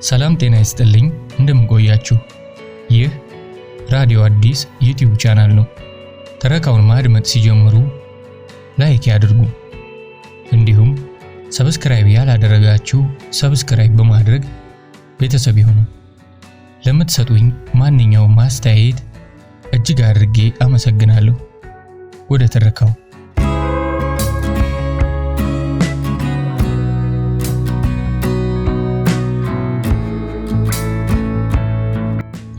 ሰላም ጤና ይስጥልኝ እንደምን ቆያችሁ? ይህ ራዲዮ አዲስ ዩቲዩብ ቻናል ነው። ተረካውን ማድመጥ ሲጀምሩ ላይክ ያድርጉ። እንዲሁም ሰብስክራይብ ያላደረጋችሁ ሰብስክራይብ በማድረግ ቤተሰብ ይሁኑ። ለምትሰጡኝ ማንኛውም አስተያየት እጅግ አድርጌ አመሰግናለሁ። ወደ ተረካው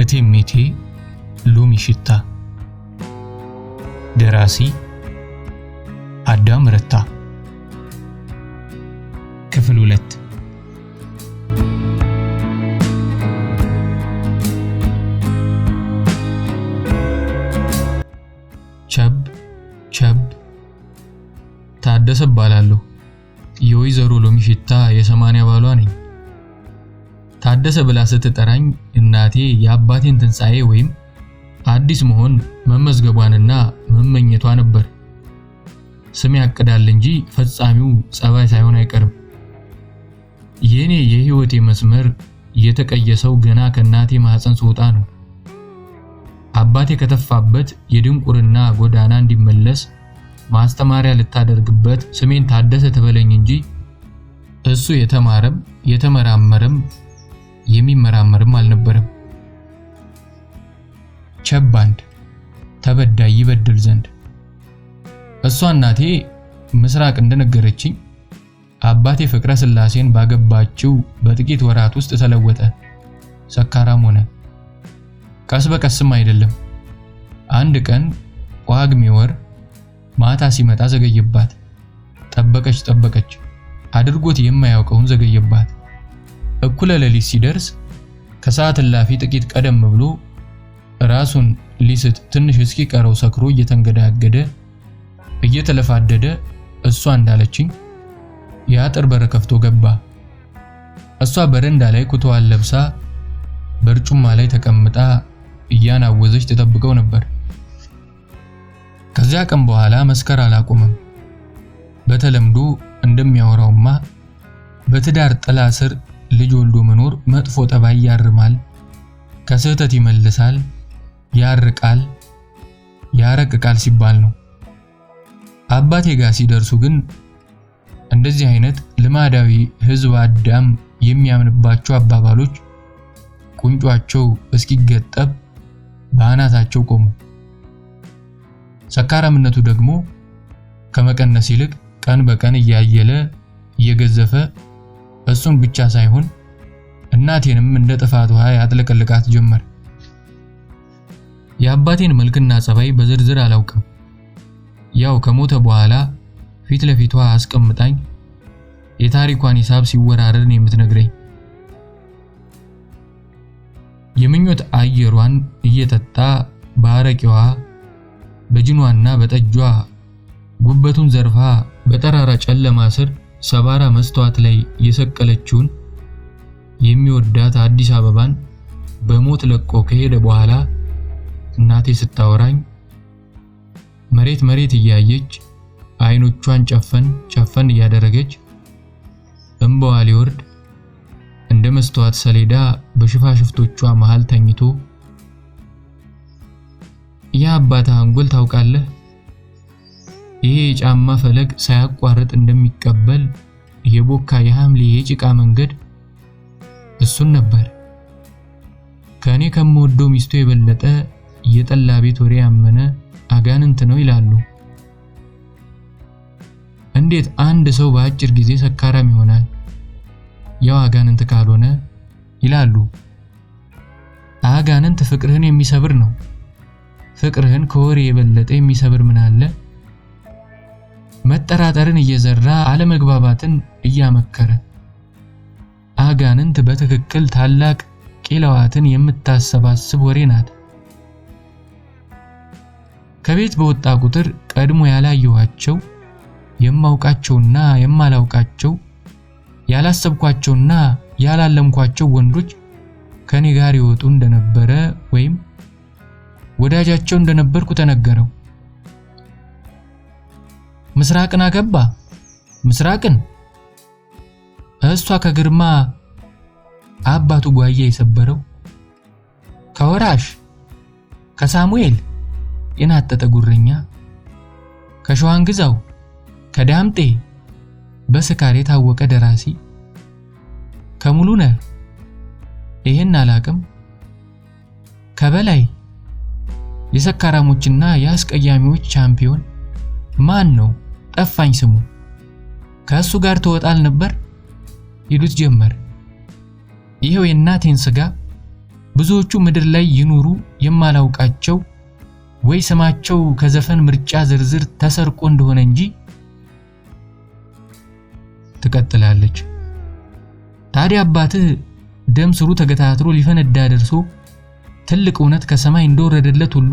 እቴሜቴ ሎሚ ሽታ። ደራሲ አዳም ረታ። ክፍል 2። ቸብ ታደሰ እባላለሁ። የወይዘሮ ሎሚ ሽታ የ80 ባሏ ነኝ። ታደሰ ብላ ስትጠራኝ እናቴ የአባቴን ትንሣኤ ወይም አዲስ መሆን መመዝገቧንና መመኘቷ ነበር። ስም ያቅዳል እንጂ ፈጻሚው ጸባይ ሳይሆን አይቀርም። የኔ የህይወቴ መስመር የተቀየሰው ገና ከእናቴ ማህፀን ስወጣ ነው። አባቴ ከተፋበት የድንቁርና ጎዳና እንዲመለስ ማስተማሪያ ልታደርግበት ስሜን ታደሰ ተበለኝ እንጂ እሱ የተማረም የተመራመረም የሚመራመርም አልነበረም። ቸባንድ ተበዳይ ይበድል ዘንድ። እሷ እናቴ ምስራቅ እንደነገረችኝ አባቴ ፍቅረ ስላሴን ባገባችው በጥቂት ወራት ውስጥ ተለወጠ፣ ሰካራም ሆነ። ቀስ በቀስም አይደለም። አንድ ቀን ጳጉሜ ወር ማታ ሲመጣ ዘገየባት። ጠበቀች አድርጎት የማያውቀውን ዘገየባት። እኩለ ሌሊት ሲደርስ ከሰዓት እላፊ ጥቂት ቀደም ብሎ ራሱን ሊስት ትንሽ እስኪቀረው ሰክሮ እየተንገዳገደ እየተለፋደደ እሷ እንዳለችኝ የአጥር በር ከፍቶ ገባ። እሷ በረንዳ ላይ ኩታዋን ለብሳ በርጩማ ላይ ተቀምጣ እያናወዘች ተጠብቀው ነበር። ከዚያ ቀን በኋላ መስከር አላቆመም። በተለምዶ እንደሚያወራውማ በትዳር ጥላ ስር ልጅ ወልዶ መኖር መጥፎ ጠባይ ያርማል፣ ከስህተት ይመልሳል፣ ያርቃል፣ ያረቅቃል ሲባል ነው። አባቴ ጋር ሲደርሱ ግን እንደዚህ አይነት ልማዳዊ ህዝብ አዳም የሚያምንባቸው አባባሎች ቁንጯቸው እስኪገጠብ በአናታቸው ቆሙ። ሰካራምነቱ ደግሞ ከመቀነስ ይልቅ ቀን በቀን እያየለ እየገዘፈ እሱን ብቻ ሳይሆን እናቴንም እንደ ጥፋት ውሃ ያጥለቀልቃት ጀመር። የአባቴን መልክና ጸባይ በዝርዝር አላውቅም። ያው ከሞተ በኋላ ፊት ለፊቷ አስቀምጣኝ የታሪኳን ሂሳብ ሲወራረድ ነው የምትነግረኝ። የምኞት አየሯን እየጠጣ በአረቂዋ በጅኗና በጠጇ ጉበቱን ዘርፋ በጠራራ ጨለማ ስር ሰባራ መስተዋት ላይ የሰቀለችውን የሚወዳት አዲስ አበባን በሞት ለቆ ከሄደ በኋላ እናቴ ስታወራኝ መሬት እያየች አይኖቿን ጨፈን እያደረገች እንባዋ ሊወርድ እንደ መስተዋት ሰሌዳ በሽፋሽፍቶቿ መሃል ተኝቶ ያ አባታ አንጎል ታውቃለህ፣ ይሄ ጫማ ፈለግ ሳያቋርጥ እንደሚቀበል የቦካ የሐምሌ የጭቃ መንገድ እሱን ነበር። ከኔ ከመወደው ሚስቱ የበለጠ የጠላ ቤት ወሬ ያመነ አጋንንት ነው ይላሉ። እንዴት አንድ ሰው በአጭር ጊዜ ሰካራም ይሆናል? ያው አጋንንት ካልሆነ ይላሉ። አጋንንት ፍቅርህን የሚሰብር ነው። ፍቅርህን ከወሬ የበለጠ የሚሰብር ምን አለ? መጠራጠርን እየዘራ አለመግባባትን እያመከረ። አጋንንት በትክክል ታላቅ ቂላዋትን የምታሰባስብ ወሬ ናት። ከቤት በወጣ ቁጥር ቀድሞ ያላየኋቸው የማውቃቸውና የማላውቃቸው ያላሰብኳቸውና ያላለምኳቸው ወንዶች ከኔ ጋር ይወጡ እንደነበረ ወይም ወዳጃቸው እንደነበርኩ ተነገረው። ምስራቅን አገባ። ምስራቅን እሷ ከግርማ አባቱ ጓያ የሰበረው ከወራሽ ከሳሙኤል የናጠጠ ጉረኛ ከሸዋን ግዛው ከዳምጤ በስካር የታወቀ ደራሲ ከሙሉነህ ይሄን አላቅም ከበላይ የሰካራሞችና የአስቀያሚዎች ቻምፒዮን ማን ነው ጠፋኝ ስሙ ከሱ ጋር ተወጣል ነበር ይሉት ጀመር። ይሄው የእናቴን ስጋ ብዙዎቹ ምድር ላይ ይኑሩ የማላውቃቸው ወይ ስማቸው ከዘፈን ምርጫ ዝርዝር ተሰርቆ እንደሆነ እንጂ ትቀጥላለች። ታዲያ አባትህ ደም ስሩ ተገታትሮ ሊፈነዳ ደርሶ ትልቅ እውነት ከሰማይ እንደወረደለት ሁሉ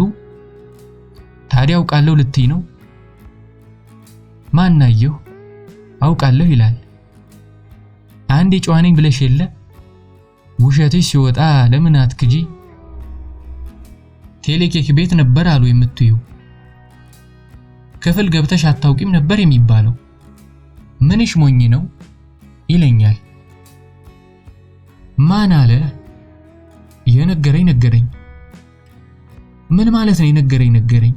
ታዲያ አውቃለሁ ልትይ ነው? ማናየው አውቃለሁ ይላል። አንዴ ጨዋነኝ ብለሽ የለ ውሸትሽ ሲወጣ ለምን አትክጂ? ቴሌኬክ ቤት ነበር አሉ የምትዩ ክፍል ገብተሽ አታውቂም ነበር የሚባለው ምንሽ ሞኝ ነው ይለኛል። ማን አለ? የነገረኝ ምን ማለት ነው? የነገረኝ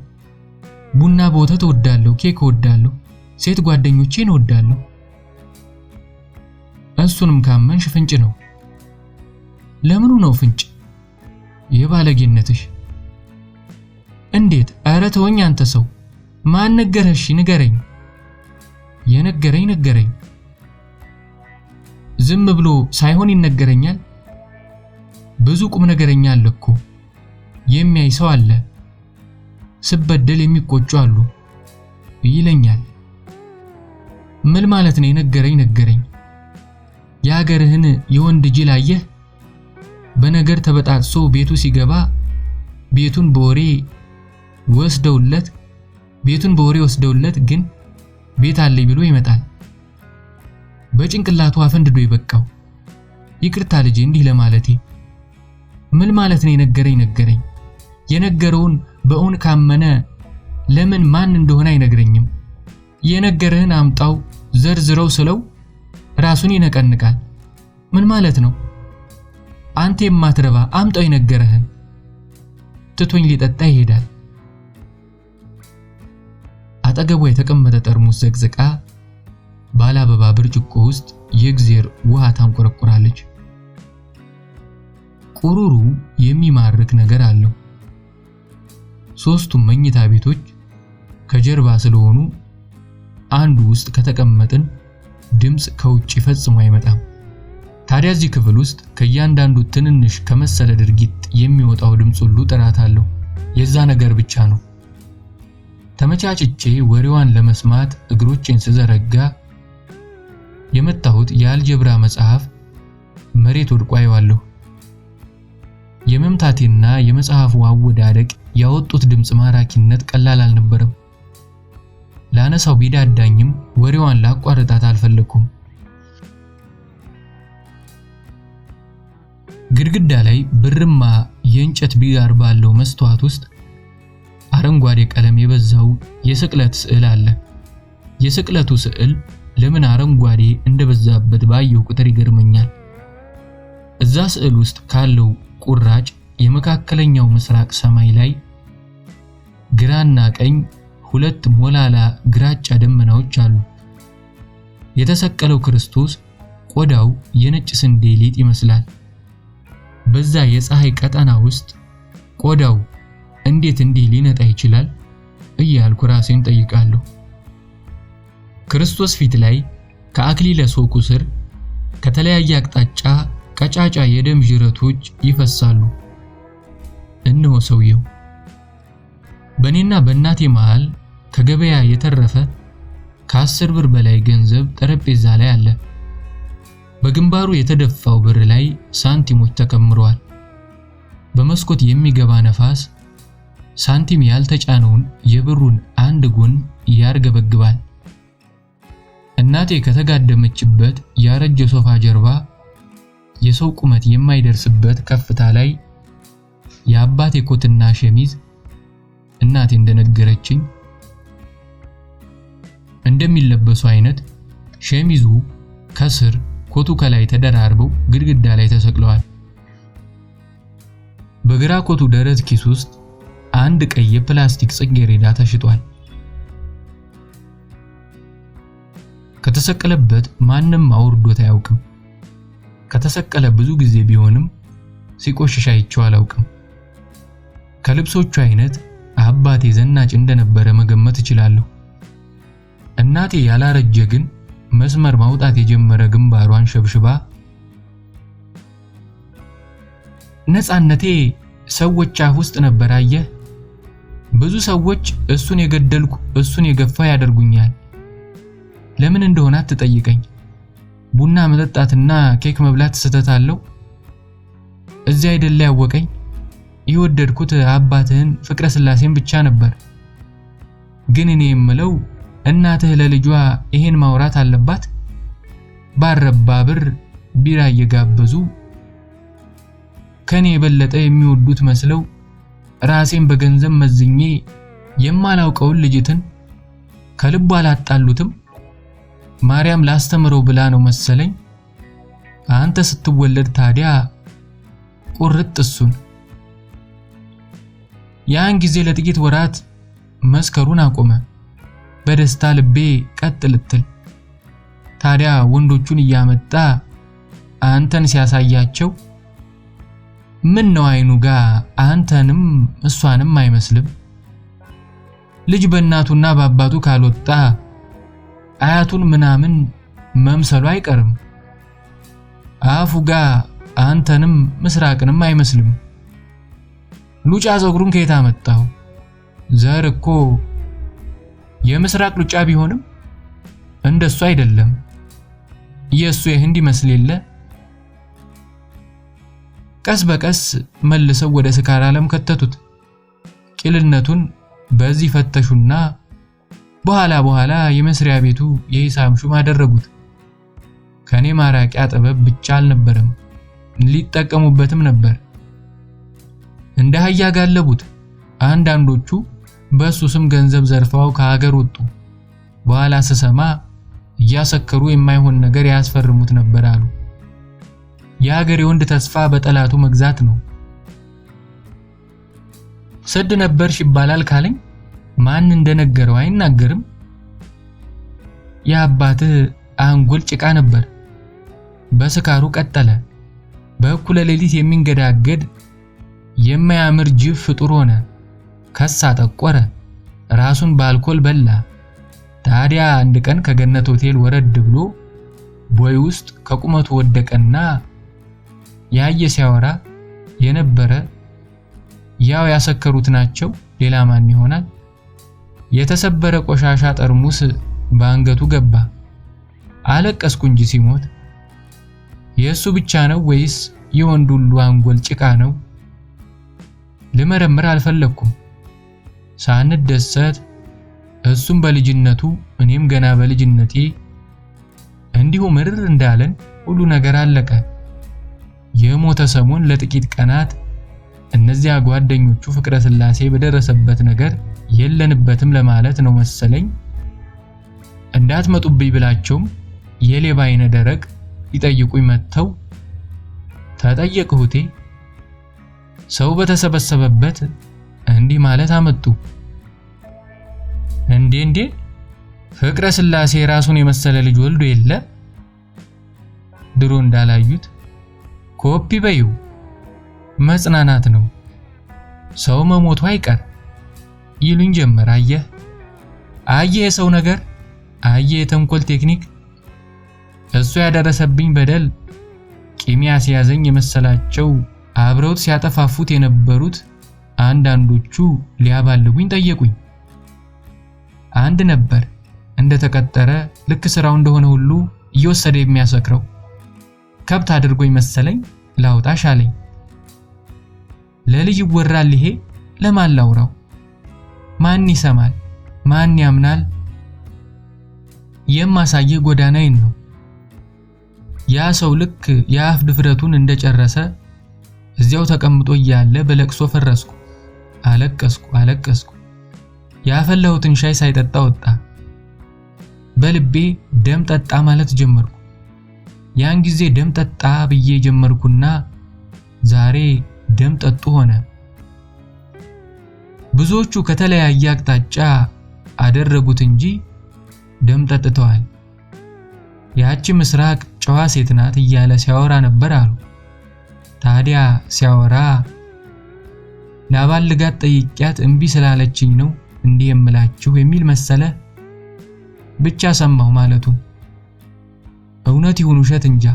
ቡና በወተት እወዳለሁ፣ ኬክ እወዳለሁ፣ ሴት ጓደኞቼን እወዳለሁ። እሱንም ካመንሽ ፍንጭ ነው። ለምኑ ነው ፍንጭ? የባለጌነትሽ። እንዴት? ኧረ ተወኝ አንተ ሰው። ማን ነገረሽ? ንገረኝ። የነገረኝ ዝም ብሎ ሳይሆን ይነገረኛል። ብዙ ቁም ነገረኛ አለ እኮ የሚያይ ሰው አለ፣ ስበደል የሚቆጩ አሉ ይለኛል። ምን ማለት ነው የነገረኝ? የሀገርህን የወንድ ጅል አየህ? በነገር ተበጣጥሶ ቤቱ ሲገባ ቤቱን በወሬ ወስደውለት ግን ቤት አለኝ ብሎ ይመጣል። በጭንቅላቱ አፈንድዶ ይበቃው። ይቅርታ ልጄ እንዲህ ለማለቴ። ምን ማለት ነው የነገረኝ? የነገረውን በእውን ካመነ ለምን ማን እንደሆነ አይነግረኝም? የነገረህን አምጣው ዘርዝረው ስለው ራሱን ይነቀንቃል። ምን ማለት ነው? አንተ የማትረባ አምጣው የነገረህን። ትቶኝ ሊጠጣ ይሄዳል። አጠገቡ የተቀመጠ ጠርሙስ ዘግዝቃ ባለ አበባ ብርጭቆ ውስጥ የእግዚአብሔር ውሃ ታንቆረቆራለች። ቁሩሩ የሚማርክ ነገር አለው። ሶስቱም መኝታ ቤቶች ከጀርባ ስለሆኑ አንዱ ውስጥ ከተቀመጥን ድምጽ ከውጭ ፈጽሞ አይመጣም። ታዲያ እዚህ ክፍል ውስጥ ከእያንዳንዱ ትንንሽ ከመሰለ ድርጊት የሚወጣው ድምጽ ሁሉ ጥራት አለው። የዛ ነገር ብቻ ነው። ተመቻችቼ ወሬዋን ለመስማት እግሮቼን ስዘረጋ የመጣሁት የአልጀብራ መጽሐፍ መሬት ወድቆ አየዋለሁ። የመምታቴና የመጽሐፉ አወዳደቅ ያወጡት ድምጽ ማራኪነት ቀላል አልነበረም። ላነሳው ቢዳዳኝም ወሬዋን ላቋርጣት አልፈለኩም። ግድግዳ ላይ ብርማ የእንጨት ቢጋር ባለው መስተዋት ውስጥ አረንጓዴ ቀለም የበዛው የስቅለት ስዕል አለ። የስቅለቱ ስዕል ለምን አረንጓዴ እንደበዛበት ባየው ቁጥር ይገርመኛል። እዛ ስዕል ውስጥ ካለው ቁራጭ የመካከለኛው ምስራቅ ሰማይ ላይ ግራና ቀኝ ሁለት ሞላላ ግራጫ ደመናዎች አሉ። የተሰቀለው ክርስቶስ ቆዳው የነጭ ስንዴ ሊጥ ይመስላል። በዛ የፀሐይ ቀጠና ውስጥ ቆዳው እንዴት እንዲህ ሊነጣ ይችላል እያልኩ ራሴን ጠይቃለሁ። ክርስቶስ ፊት ላይ ከአክሊለ ሦኩ ስር ከተለያየ አቅጣጫ ቀጫጫ የደም ጅረቶች ይፈሳሉ። እነሆ ሰውየው። በእኔና በእናቴ መሃል ከገበያ የተረፈ ከ10 ብር በላይ ገንዘብ ጠረጴዛ ላይ አለ። በግንባሩ የተደፋው ብር ላይ ሳንቲሞች ተከምረዋል። በመስኮት የሚገባ ነፋስ ሳንቲም ያልተጫነውን የብሩን አንድ ጎን ያርገበግባል። እናቴ ከተጋደመችበት ያረጀ ሶፋ ጀርባ የሰው ቁመት የማይደርስበት ከፍታ ላይ የአባቴ ኮትና ሸሚዝ እናቴ እንደነገረችኝ እንደሚለበሱ አይነት ሸሚዙ ከስር ኮቱ ከላይ ተደራርበው ግድግዳ ላይ ተሰቅለዋል። በግራ ኮቱ ደረት ኪስ ውስጥ አንድ ቀይ የፕላስቲክ ጽጌረዳ ተሽጧል። ከተሰቀለበት ማንም አውርዶት አያውቅም። ከተሰቀለ ብዙ ጊዜ ቢሆንም ሲቆሽሽ አይቼው አላውቅም። ከልብሶቹ አይነት አባቴ ዘናጭ እንደነበረ መገመት እችላለሁ። እናቴ ያላረጀ ግን መስመር ማውጣት የጀመረ ግንባሯን ሸብሽባ ነፃነቴ ሰዎች አፍ ውስጥ ነበር አየህ። ብዙ ሰዎች እሱን የገደልኩ እሱን የገፋ ያደርጉኛል። ለምን እንደሆነ አትጠይቀኝ። ቡና መጠጣትና ኬክ መብላት ስተት አለው። እዚህ አይደለ ያወቀኝ። የወደድኩት አባትህን ፍቅረ ስላሴን ብቻ ነበር። ግን እኔ የምለው እናትህ ለልጇ ይሄን ማውራት አለባት? ባረባ ብር ቢራ እየጋበዙ ከኔ የበለጠ የሚወዱት መስለው ራሴን በገንዘብ መዝኜ የማላውቀውን ልጅትን ከልቧ አላጣሉትም። ማርያም ላስተምረው ብላ ነው መሰለኝ። አንተ ስትወለድ ታዲያ ቁርጥ እሱን። ያን ጊዜ ለጥቂት ወራት መስከሩን አቆመ። በደስታ ልቤ ቀጥ ልትል። ታዲያ ወንዶቹን እያመጣ አንተን ሲያሳያቸው ምን ነው አይኑ ጋር አንተንም እሷንም አይመስልም? ልጅ በእናቱና በአባቱ ካልወጣ አያቱን ምናምን መምሰሉ አይቀርም። አፉ ጋር አንተንም ምስራቅንም አይመስልም። ሉጫ ፀጉሩን ከየት አመጣው? ዘር እኮ የምስራቅ ሉጫ ቢሆንም እንደሱ አይደለም። የሱ የህንድ ይመስል የለ። ቀስ በቀስ መልሰው ወደ ስካር ዓለም ከተቱት። ቂልነቱን በዚህ ፈተሹና በኋላ የመስሪያ ቤቱ የሂሳብ ሹም አደረጉት። ከኔ ማራቂያ ጥበብ ብቻ አልነበረም፣ ሊጠቀሙበትም ነበር። እንደ አህያ ጋለቡት። አንዳንዶቹ በሱ ስም ገንዘብ ዘርፈው ከሀገር ወጡ። በኋላ ስሰማ እያሰከሩ የማይሆን ነገር ያስፈርሙት ነበር አሉ። የሀገር የወንድ ተስፋ በጠላቱ መግዛት ነው። ሰድ ነበርሽ ይባላል ካለኝ ማን እንደነገረው አይናገርም። የአባትህ አንጎል ጭቃ ነበር። በስካሩ ቀጠለ። በእኩለ ሌሊት የሚንገዳገድ የማያምር ጅብ ፍጡር ሆነ። ከሳ ጠቆረ። ራሱን በአልኮል በላ። ታዲያ አንድ ቀን ከገነት ሆቴል ወረድ ብሎ ቦይ ውስጥ ከቁመቱ ወደቀና ያየ ሲያወራ የነበረ ያው ያሰከሩት ናቸው። ሌላ ማን ይሆናል? የተሰበረ ቆሻሻ ጠርሙስ በአንገቱ ገባ። አለቀስኩ እንጂ ሲሞት። የሱ ብቻ ነው ወይስ የወንድ ሁሉ አንጎል ጭቃ ነው? ልመረምር አልፈለኩም። ሳንደሰት እሱም በልጅነቱ እኔም ገና በልጅነቴ እንዲሁ ምርር እንዳለን ሁሉ ነገር አለቀ። የሞተ ሰሞን ለጥቂት ቀናት እነዚያ ጓደኞቹ ፍቅረ ስላሴ በደረሰበት ነገር የለንበትም ለማለት ነው መሰለኝ እንዳትመጡብኝ ብላቸውም የሌባ አይነ ደረቅ ይጠይቁኝ መተው ተጠየቅሁቴ። ሰው በተሰበሰበበት እንዲህ ማለት አመጡ። እንዴ ፍቅረ ስላሴ ራሱን የመሰለ ልጅ ወልዶ የለ? ድሮ እንዳላዩት ኮፒ በዩ መጽናናት ነው። ሰው መሞቱ አይቀር ይሉኝ ጀመር። አየህ የሰው ነገር፣ አየህ የተንኮል ቴክኒክ። እሱ ያደረሰብኝ በደል ቂሚያ ሲያዘኝ የመሰላቸው አብረውት ሲያጠፋፉት የነበሩት አንዳንዶቹ ሊያባልጉኝ ጠየቁኝ። አንድ ነበር እንደተቀጠረ ልክ ስራው እንደሆነ ሁሉ እየወሰደ የሚያሰክረው። ከብት አድርጎኝ መሰለኝ ላውጣሽ አለኝ። ለልጅ ይወራል ይሄ፣ ለማን ላውራው? ማን ይሰማል? ማን ያምናል? የማሳየ ጎዳናዬን ነው። ያ ሰው ልክ የአፍ ድፍረቱን እንደጨረሰ እዚያው ተቀምጦ እያለ በለቅሶ ፈረስኩ። አለቀስኩ። ያፈላሁትን ሻይ ሳይጠጣ ወጣ። በልቤ ደም ጠጣ ማለት ጀመርኩ። ያን ጊዜ ደም ጠጣ ብዬ ጀመርኩና ዛሬ ደም ጠጡ ሆነ። ብዙዎቹ ከተለያየ አቅጣጫ አደረጉት እንጂ ደም ጠጥተዋል። ያቺ ምስራቅ ጨዋ ሴት ናት እያለ ሲያወራ ነበር አሉ። ታዲያ ሲያወራ ላባልጋት ጠይቂያት እምቢ ስላለችኝ ነው እንዲህ የምላችሁ የሚል መሰለ። ብቻ ሰማሁ ማለቱ። እውነት ይሁን ውሸት እንጃ።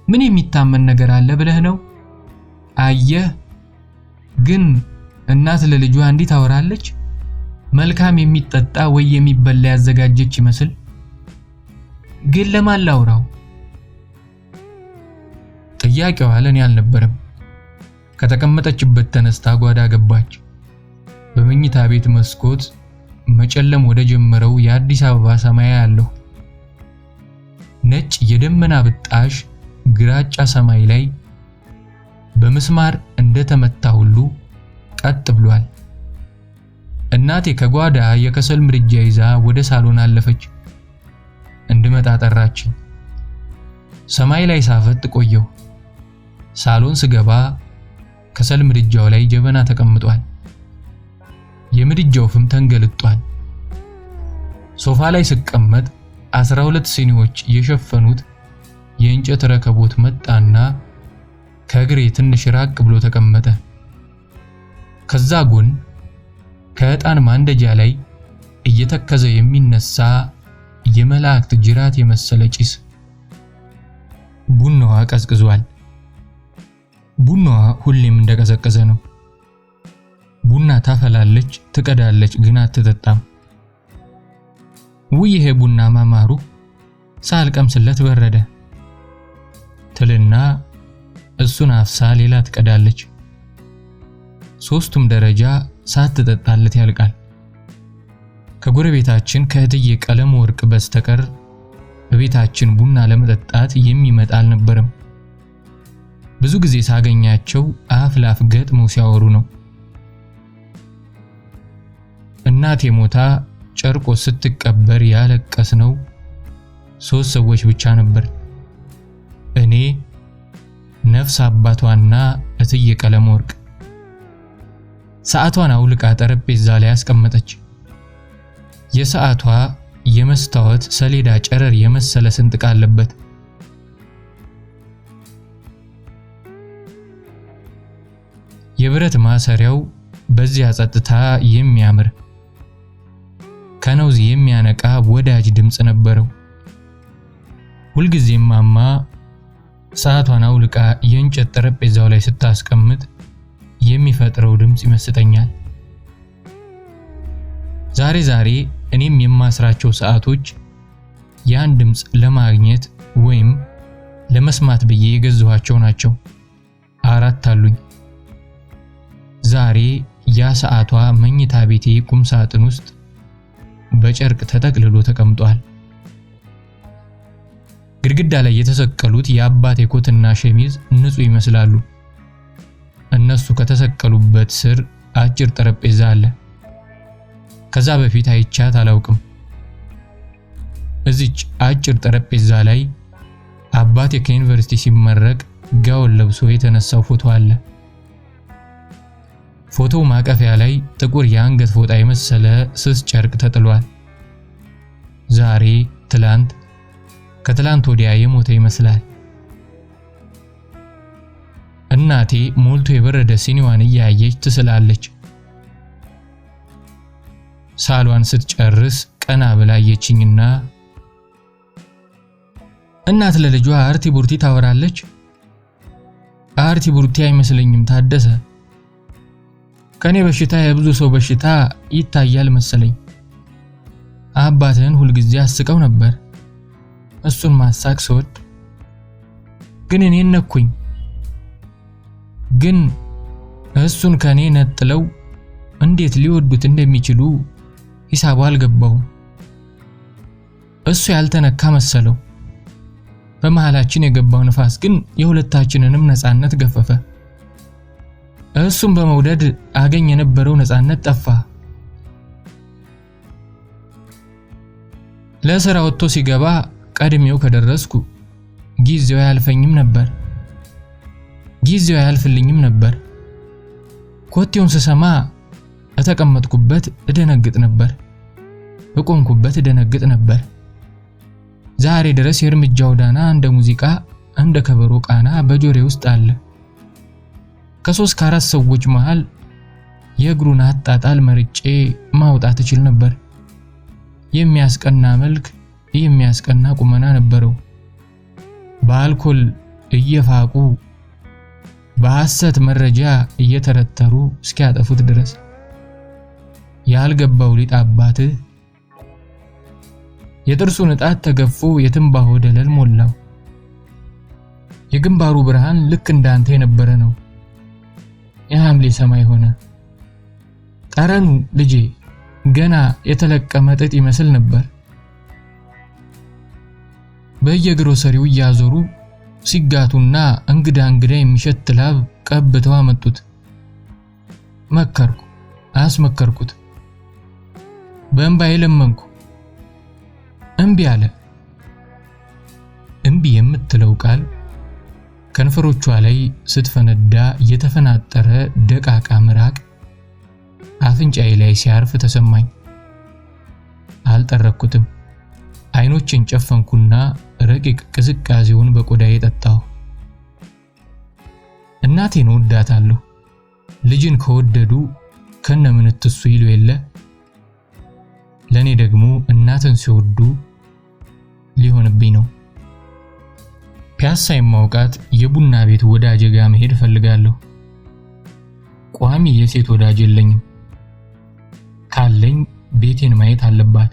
ምን የሚታመን ነገር አለ ብለህ ነው? አየህ ግን እናት ለልጇ እንዲህ ታወራለች። መልካም የሚጠጣ ወይ የሚበላ ያዘጋጀች ይመስል። ግን ለማን ላውራው? ጥያቄዋ ለኔ አልነበረም። ከተቀመጠችበት ተነስታ ጓዳ ገባች። በመኝታ ቤት መስኮት መጨለም ወደ ጀመረው የአዲስ አበባ ሰማይ ያለው ነጭ የደመና ብጣሽ ግራጫ ሰማይ ላይ በመስማር እንደተመታ ሁሉ ቀጥ ብሏል። እናቴ ከጓዳ የከሰል ምድጃ ይዛ ወደ ሳሎን አለፈች። እንድመጣ ጠራችኝ። ሰማይ ላይ ሳፈጥ ቆየው። ሳሎን ስገባ ከሰል ምድጃው ላይ ጀበና ተቀምጧል። የምድጃው ፍም ተንገልጧል። ሶፋ ላይ ስቀመጥ 12 ሲኒዎች የሸፈኑት የእንጨት ረከቦት መጣና ከእግሬ ትንሽ ራቅ ብሎ ተቀመጠ። ከዛ ጎን ከዕጣን ማንደጃ ላይ እየተከዘ የሚነሳ የመላእክት ጅራት የመሰለ ጭስ። ቡናዋ ቀዝቅዟል። ቡናዋ ሁሌም እንደቀዘቀዘ ነው። ቡና ታፈላለች፣ ትቀዳለች፣ ግን አትጠጣም። ውይ ይሄ ቡና ማማሩ ሳልቀምስለት በረደ ትልና እሱን አፍሳ ሌላ ትቀዳለች። ሶስቱም ደረጃ ሳትጠጣለት ያልቃል። ከጎረቤታችን ከእትዬ ቀለም ወርቅ በስተቀር በቤታችን ቡና ለመጠጣት የሚመጣ አልነበረም። ብዙ ጊዜ ሳገኛቸው አፍ ላፍ ገጥመው ሲያወሩ ነው። እናቴ ሞታ ጨርቆስ ስትቀበር ያለቀስነው 3 ሰዎች ብቻ ነበር። እኔ፣ ነፍስ አባቷና እትዬ ቀለም ወርቅ። ሰዓቷን አውልቃ ጠረጴዛ ላይ አስቀመጠች። የሰዓቷ የመስታወት ሰሌዳ ጨረር የመሰለ ስንጥቅ አለበት። የብረት ማሰሪያው በዚያ ጸጥታ የሚያምር ከነውዝ የሚያነቃ ወዳጅ ድምጽ ነበረው። ሁልጊዜም ማማ ሰዓቷን አውልቃ የእንጨት ጠረጴዛው ላይ ስታስቀምጥ የሚፈጥረው ድምጽ ይመስጠኛል። ዛሬ እኔም የማስራቸው ሰዓቶች ያን ድምጽ ለማግኘት ወይም ለመስማት ብዬ የገዛኋቸው ናቸው። 4 አሉኝ። ዛሬ ያ ሰዓቷ መኝታ ቤቴ ቁም ሳጥን ውስጥ በጨርቅ ተጠቅልሎ ተቀምጧል። ግድግዳ ላይ የተሰቀሉት የአባቴ ኮትና ሸሚዝ ንጹህ ይመስላሉ። እነሱ ከተሰቀሉበት ስር አጭር ጠረጴዛ አለ። ከዛ በፊት አይቻት አላውቅም። እዚች አጭር ጠረጴዛ ላይ አባቴ ከዩኒቨርሲቲ ሲመረቅ ጋውን ለብሶ የተነሳው ፎቶ አለ። ፎቶው ማቀፊያ ላይ ጥቁር የአንገት ፎጣ የመሰለ ስስ ጨርቅ ተጥሏል። ዛሬ፣ ትላንት፣ ከትላንት ወዲያ የሞተ ይመስላል። እናቴ ሞልቶ የበረደ ሲኒዋን እያየች ትስላለች። ሳሏን ስትጨርስ ቀና ብላ አየችኝና እናት ለልጇ አርቲ ቡርቲ ታወራለች። አርቲ ቡርቲ አይመስለኝም ታደሰ። ከኔ በሽታ የብዙ ሰው በሽታ ይታያል መሰለኝ። አባትህን ሁልጊዜ አስቀው ነበር። እሱን ማሳቅ ስወድ ግን እኔን ነኩኝ። ግን እሱን ከኔ ነጥለው እንዴት ሊወዱት እንደሚችሉ ሂሳቡ አልገባውም። እሱ ያልተነካ መሰለው። በመሃላችን የገባው ንፋስ ግን የሁለታችንንም ነፃነት ገፈፈ። እሱም በመውደድ አገኝ የነበረው ነፃነት ጠፋ። ለሥራ ወጥቶ ሲገባ ቀድሜው ከደረስኩ ጊዜው ያልፍልኝም ነበር። ኮቴውን ስሰማ እተቀመጥኩበት እደነግጥ ነበር፣ እቆምኩበት እደነግጥ ነበር። ዛሬ ድረስ የእርምጃው ዳና እንደ ሙዚቃ እንደ ከበሮ ቃና በጆሬ ውስጥ አለ። ከ3 ከ4 ሰዎች መሃል የእግሩን አጣጣል መርጬ ማውጣት እችል ነበር። የሚያስቀና መልክ፣ የሚያስቀና ቁመና ነበረው። በአልኮል እየፋቁ በሐሰት መረጃ እየተረተሩ እስኪያጠፉት ድረስ ያልገባው ሊጥ አባትህ የጥርሱን ጣት ተገፎ የትንባሆ ደለል ሞላው። የግንባሩ ብርሃን ልክ እንዳንተ የነበረ ነው። የሐምሌ ሰማይ ሆነ። ጠረኑ ልጄ ገና የተለቀመ ጥጥ ይመስል ነበር። በየግሮሰሪው እያዞሩ ሲጋቱና እንግዳ የሚሸት ላብ ቀብተው አመጡት። መከርኩ፣ አስመከርኩት፣ በእንባዬ ለመንኩ። እምቢ አለ። እምቢ የምትለው ቃል ከንፈሮቿ ላይ ስትፈነዳ የተፈናጠረ ደቃቃ ምራቅ አፍንጫዬ ላይ ሲያርፍ ተሰማኝ። አልጠረኩትም። አይኖችን ጨፈንኩና ረቂቅ ቅዝቃዜውን በቆዳዬ ጠጣሁ። እናቴን ወዳታለሁ። ልጅን ከወደዱ ከነምንትሱ ይሉ የለ። ለኔ ደግሞ እናትን ሲወዱ ሊሆንብኝ ነው። ፒያሳ የማውቃት የቡና ቤት ወዳጄ ጋር መሄድ ፈልጋለሁ። ቋሚ የሴት ወዳጅ የለኝም። ካለኝ ቤቴን ማየት አለባት።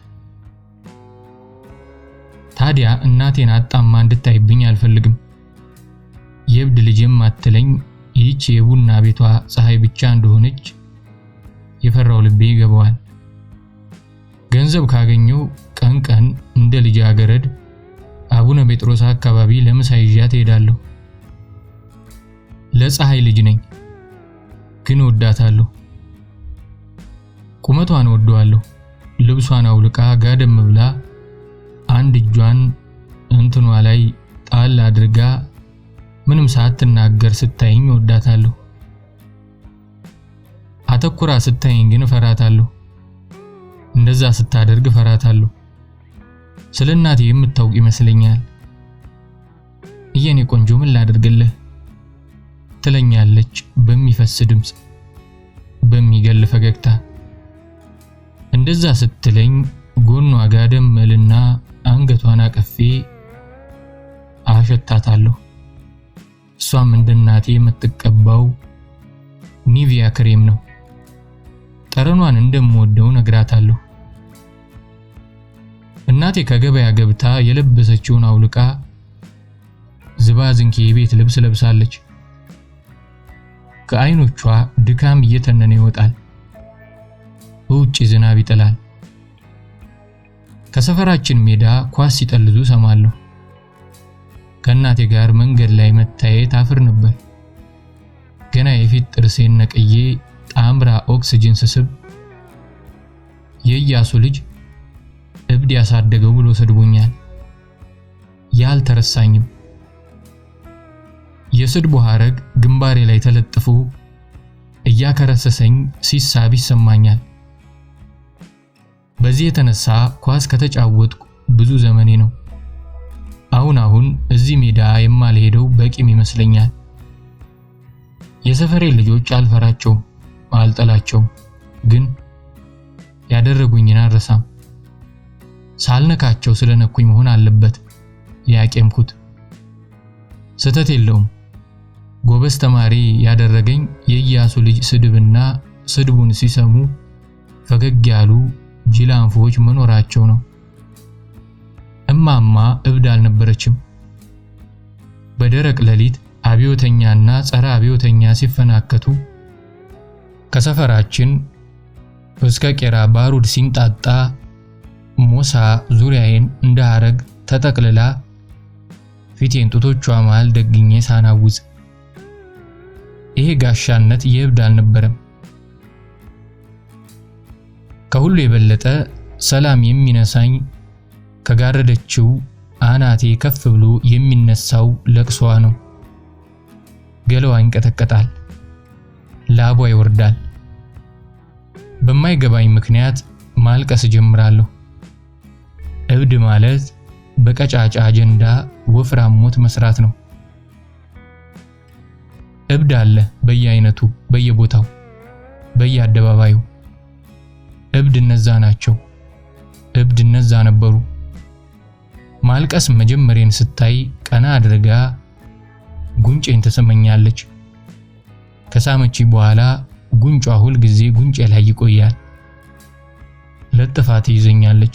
ታዲያ እናቴን አጣማ እንድታይብኝ አልፈልግም። የብድ ልጅም አትለኝ ይህች የቡና ቤቷ ፀሐይ ብቻ እንደሆነች የፈራው ልቤ ይገባዋል። ገንዘብ ካገኘው ቀን እንደ ልጃገረድ አቡነ ጴጥሮስ አካባቢ ለምሳ ይዣት እሄዳለሁ። ለፀሐይ ልጅ ነኝ፣ ግን ወዳታለሁ። ቁመቷን ወደዋለሁ። ልብሷን አውልቃ ጋደም ብላ አንድ እጇን እንትኗ ላይ ጣል አድርጋ ምንም ሳትናገር ስታይኝ ወዳታለሁ። አተኩራ ስታይኝ ግን ፈራታለሁ። እንደዛ ስታደርግ ፈራታለሁ። ስለናቴ የምታውቅ ይመስለኛል። የኔ ቆንጆ ምን ላድርግልህ ትለኛለች በሚፈስ ድምጽ፣ በሚገል ፈገግታ። እንደዛ ስትለኝ ጎኗ ጋደም እልና አንገቷን አቅፌ አሸታታለሁ። እሷም እንደናቴ የምትቀባው ኒቪያ ክሬም ነው። ጠረኗን እንደምወደው ነግራታለሁ። እናቴ ከገበያ ገብታ የለበሰችውን አውልቃ ዝባዝንኬ የቤት ልብስ ለብሳለች። ከዓይኖቿ ድካም እየተነነ ይወጣል። ውጪ ዝናብ ይጥላል። ከሰፈራችን ሜዳ ኳስ ሲጠልዙ ሰማለሁ። ከእናቴ ጋር መንገድ ላይ መታየት አፍር ነበር። ገና የፊት ጥርሴን ነቅዬ ጣምራ ኦክሲጅን ስስብ የኢያሱ ልጅ እብድ ያሳደገው ብሎ ሰድቦኛል። ያልተረሳኝም የስድቡ ሐረግ ግንባሬ ላይ ተለጥፎ እያከረሰሰኝ ሲሳብ ይሰማኛል። በዚህ የተነሳ ኳስ ከተጫወትኩ ብዙ ዘመኔ ነው። አሁን እዚህ ሜዳ የማልሄደው በቂም ይመስለኛል። የሰፈሬ ልጆች አልፈራቸውም፣ አልጠላቸውም፣ ግን ያደረጉኝን አልረሳም። ሳልነካቸው ስለነኩኝ መሆን አለበት ያቄምኩት። ስተት የለውም። ጎበዝ ተማሪ ያደረገኝ የኢያሱ ልጅ ስድብና ስድቡን ሲሰሙ ፈገግ ያሉ ጅላንፎች መኖራቸው ነው። እማማ እብድ አልነበረችም። በደረቅ ሌሊት አብዮተኛና ጸረ አብዮተኛ ሲፈናከቱ ከሰፈራችን እስከ ቄራ ባሩድ ሲንጣጣ ሞሳ ዙሪያዬን እንደ ሐረግ ተጠቅልላ ፊቴን ጡቶቿ መሃል ደግኜ ሳናውዝ። ይሄ ጋሻነት የእብድ አልነበረም። ከሁሉ የበለጠ ሰላም የሚነሳኝ ከጋረደችው አናቴ ከፍ ብሎ የሚነሳው ለቅሷ ነው። ገለዋ ይንቀጠቀጣል፣ ላቧ ይወርዳል። በማይገባኝ ምክንያት ማልቀስ ጀምራለሁ። እብድ ማለት በቀጫጫ አጀንዳ ወፍራም ሞት መስራት ነው። እብድ አለ በየአይነቱ፣ በየቦታው፣ በየአደባባዩ። እብድ እነዛ ናቸው። እብድ እነዛ ነበሩ። ማልቀስ መጀመሪያን ስታይ ቀና አድርጋ ጉንጬን ተሰመኛለች። ከሳመቺ በኋላ ጉንጯ ሁል ጊዜ ጉንጬ ላይ ይቆያል። ለጥፋት ይዘኛለች።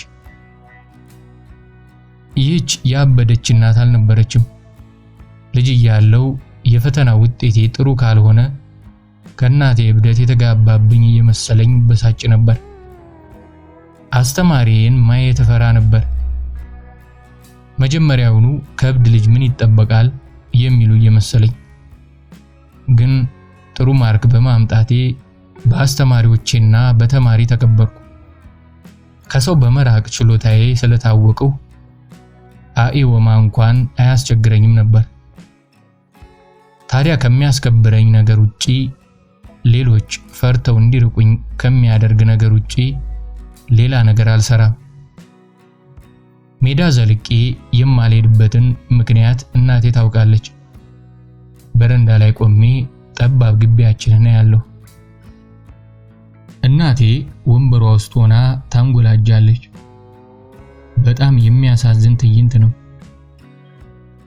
ይህች ያበደች እናት አልነበረችም። ልጅ እያለሁ የፈተና ውጤቴ ጥሩ ካልሆነ ከእናቴ እብደት የተጋባብኝ እየመሰለኝ በሳጭ ነበር። አስተማሪዬን ማየት ፈራ ነበር። መጀመሪያውኑ ከእብድ ልጅ ምን ይጠበቃል የሚሉ እየመሰለኝ፣ ግን ጥሩ ማርክ በማምጣቴ በአስተማሪዎቼና በተማሪ ተከበርኩ። ከሰው በመራቅ ችሎታዬ ስለታወቀው አኢወማ እንኳን አያስቸግረኝም ነበር። ታዲያ ከሚያስከብረኝ ነገር ውጪ፣ ሌሎች ፈርተው እንዲርቁኝ ከሚያደርግ ነገር ውጪ ሌላ ነገር አልሰራም። ሜዳ ዘልቄ የማልሄድበትን ምክንያት እናቴ ታውቃለች። በረንዳ ላይ ቆሜ ጠባብ ግቢያችንን ያለው እናቴ ወንበሯ ውስጥ ሆና ታንጎላጃለች። በጣም የሚያሳዝን ትዕይንት ነው።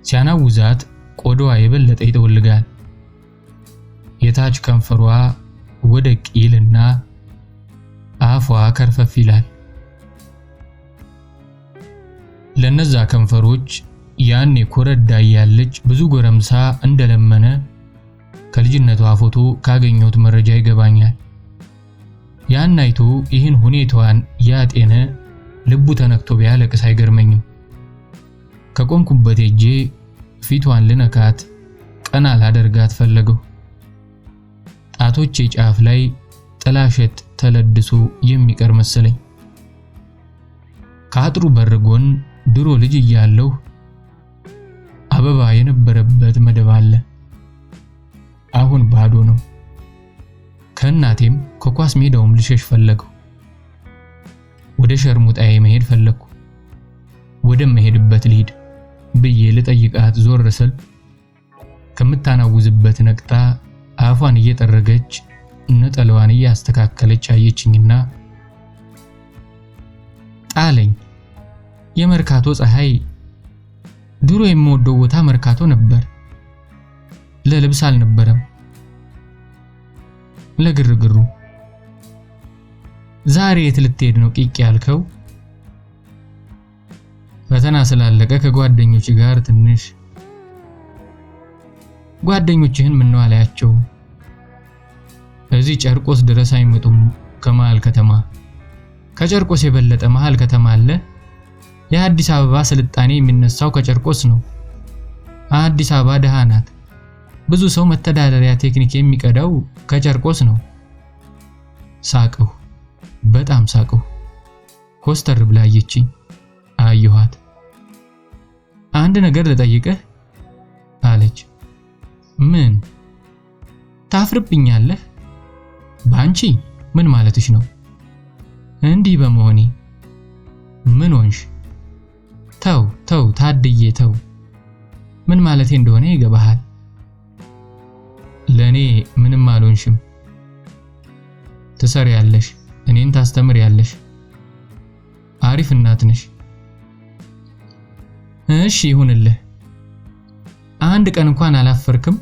ሲያናውዛት ቆዳዋ የበለጠ ይተወልጋል። የታች ከንፈሯ ወደ ቂልና አፏ ከርፈፍ ይላል። ለነዛ ከንፈሮች ያኔ ኮረዳ ያለች ብዙ ጎረምሳ እንደለመነ ከልጅነቷ ፎቶ ካገኘሁት መረጃ ይገባኛል። ያን አይቶ ይህን ሁኔታዋን ያጤነ ልቡ ተነክቶ ቢያለቅስ አይገርመኝም። ከቆምኩበት ሄጄ ፊቷን ልነካት ቀና ላደርጋት ፈለገው። ጣቶቼ ጫፍ ላይ ጥላሸት ተለድሶ የሚቀር መሰለኝ። ከአጥሩ በር ጎን ድሮ ልጅ እያለሁ አበባ የነበረበት መደብ አለ። አሁን ባዶ ነው። ከእናቴም ከኳስ ሜዳውም ልሸሽ ፈለገው። ወደ ሸርሙጣዬ መሄድ ፈለኩ። ወደ መሄድበት ልሂድ ብዬ ልጠይቃት ዞር ስል ከምታናውዝበት ነቅታ አፏን እየጠረገች ነጠላዋን እያስተካከለች አየችኝና ጣለኝ። የመርካቶ ፀሐይ። ድሮ የምወደው ቦታ መርካቶ ነበር። ለልብስ አልነበረም፣ ለግርግሩ። ዛሬ የት ልትሄድ ነው ቂቅ ያልከው? ፈተና ስላለቀ ከጓደኞች ጋር ትንሽ። ጓደኞችህን ምን ነው አላያቸው? እዚህ ጨርቆስ ድረስ አይመጡም ከመሃል ከተማ። ከጨርቆስ የበለጠ መሃል ከተማ አለ? የአዲስ አበባ ስልጣኔ የሚነሳው ከጨርቆስ ነው። አዲስ አበባ ደሃ ናት። ብዙ ሰው መተዳደሪያ ቴክኒክ የሚቀዳው ከጨርቆስ ነው። ሳቀሁ፣ በጣም ሳቀሁ። ኮስተር ብላ አየችኝ። አየኋት። አንድ ነገር ልጠይቅህ አለች። ምን? ታፍርብኛለህ? ባንቺ ምን ማለትሽ ነው? እንዲህ በመሆኔ ምን ሆንሽ? ተው ታድዬ ተው። ምን ማለቴ እንደሆነ ይገባሃል። ለኔ ምንም አልሆንሽም። ትሰሪያለሽ፣ እኔን ታስተምሪያለሽ። አሪፍ እናት ነሽ። እሺ ይሁንልህ። አንድ ቀን እንኳን አላፈርክም?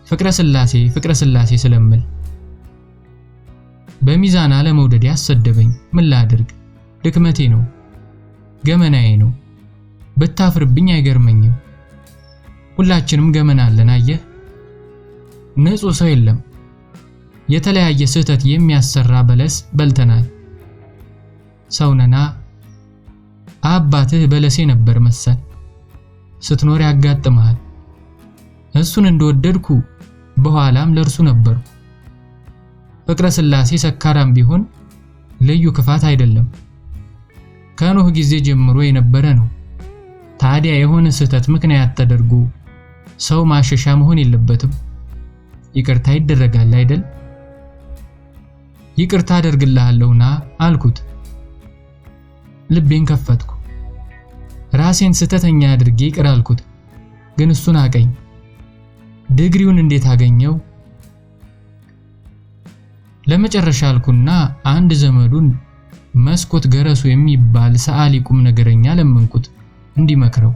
ፍቅረ ስላሴ ስለምል በሚዛን አለመውደድ ያሰደበኝ ምን ላድርግ? ድክመቴ ነው፣ ገመናዬ ነው። ብታፍርብኝ አይገርመኝም። ሁላችንም ገመና አለን። አየህ፣ ንጹህ ሰው የለም። የተለያየ ስህተት የሚያሰራ በለስ በልተናል። ሰውነና አባትህ በለሴ ነበር መሰል። ስትኖር ያጋጥማል። እሱን እንደወደድኩ በኋላም ለርሱ ነበርኩ። ፍቅረ ስላሴ ሰካራም ቢሆን ልዩ ክፋት አይደለም። ከኖህ ጊዜ ጀምሮ የነበረ ነው። ታዲያ የሆነ ስህተት ምክንያት ተደርጎ ሰው ማሸሻ መሆን የለበትም። ይቅርታ ይደረጋል አይደል? ይቅርታ አደርግልሃለሁና አልኩት። ልቤን ከፈትኩ። ራሴን ስህተተኛ አድርጌ ይቅር አልኩት። ግን እሱን አቀኝ። ዲግሪውን እንዴት አገኘው? ለመጨረሻ አልኩና አንድ ዘመዱን መስኮት ገረሱ የሚባል ሰዓሊ ቁም ነገረኛ ለመንኩት እንዲመክረው።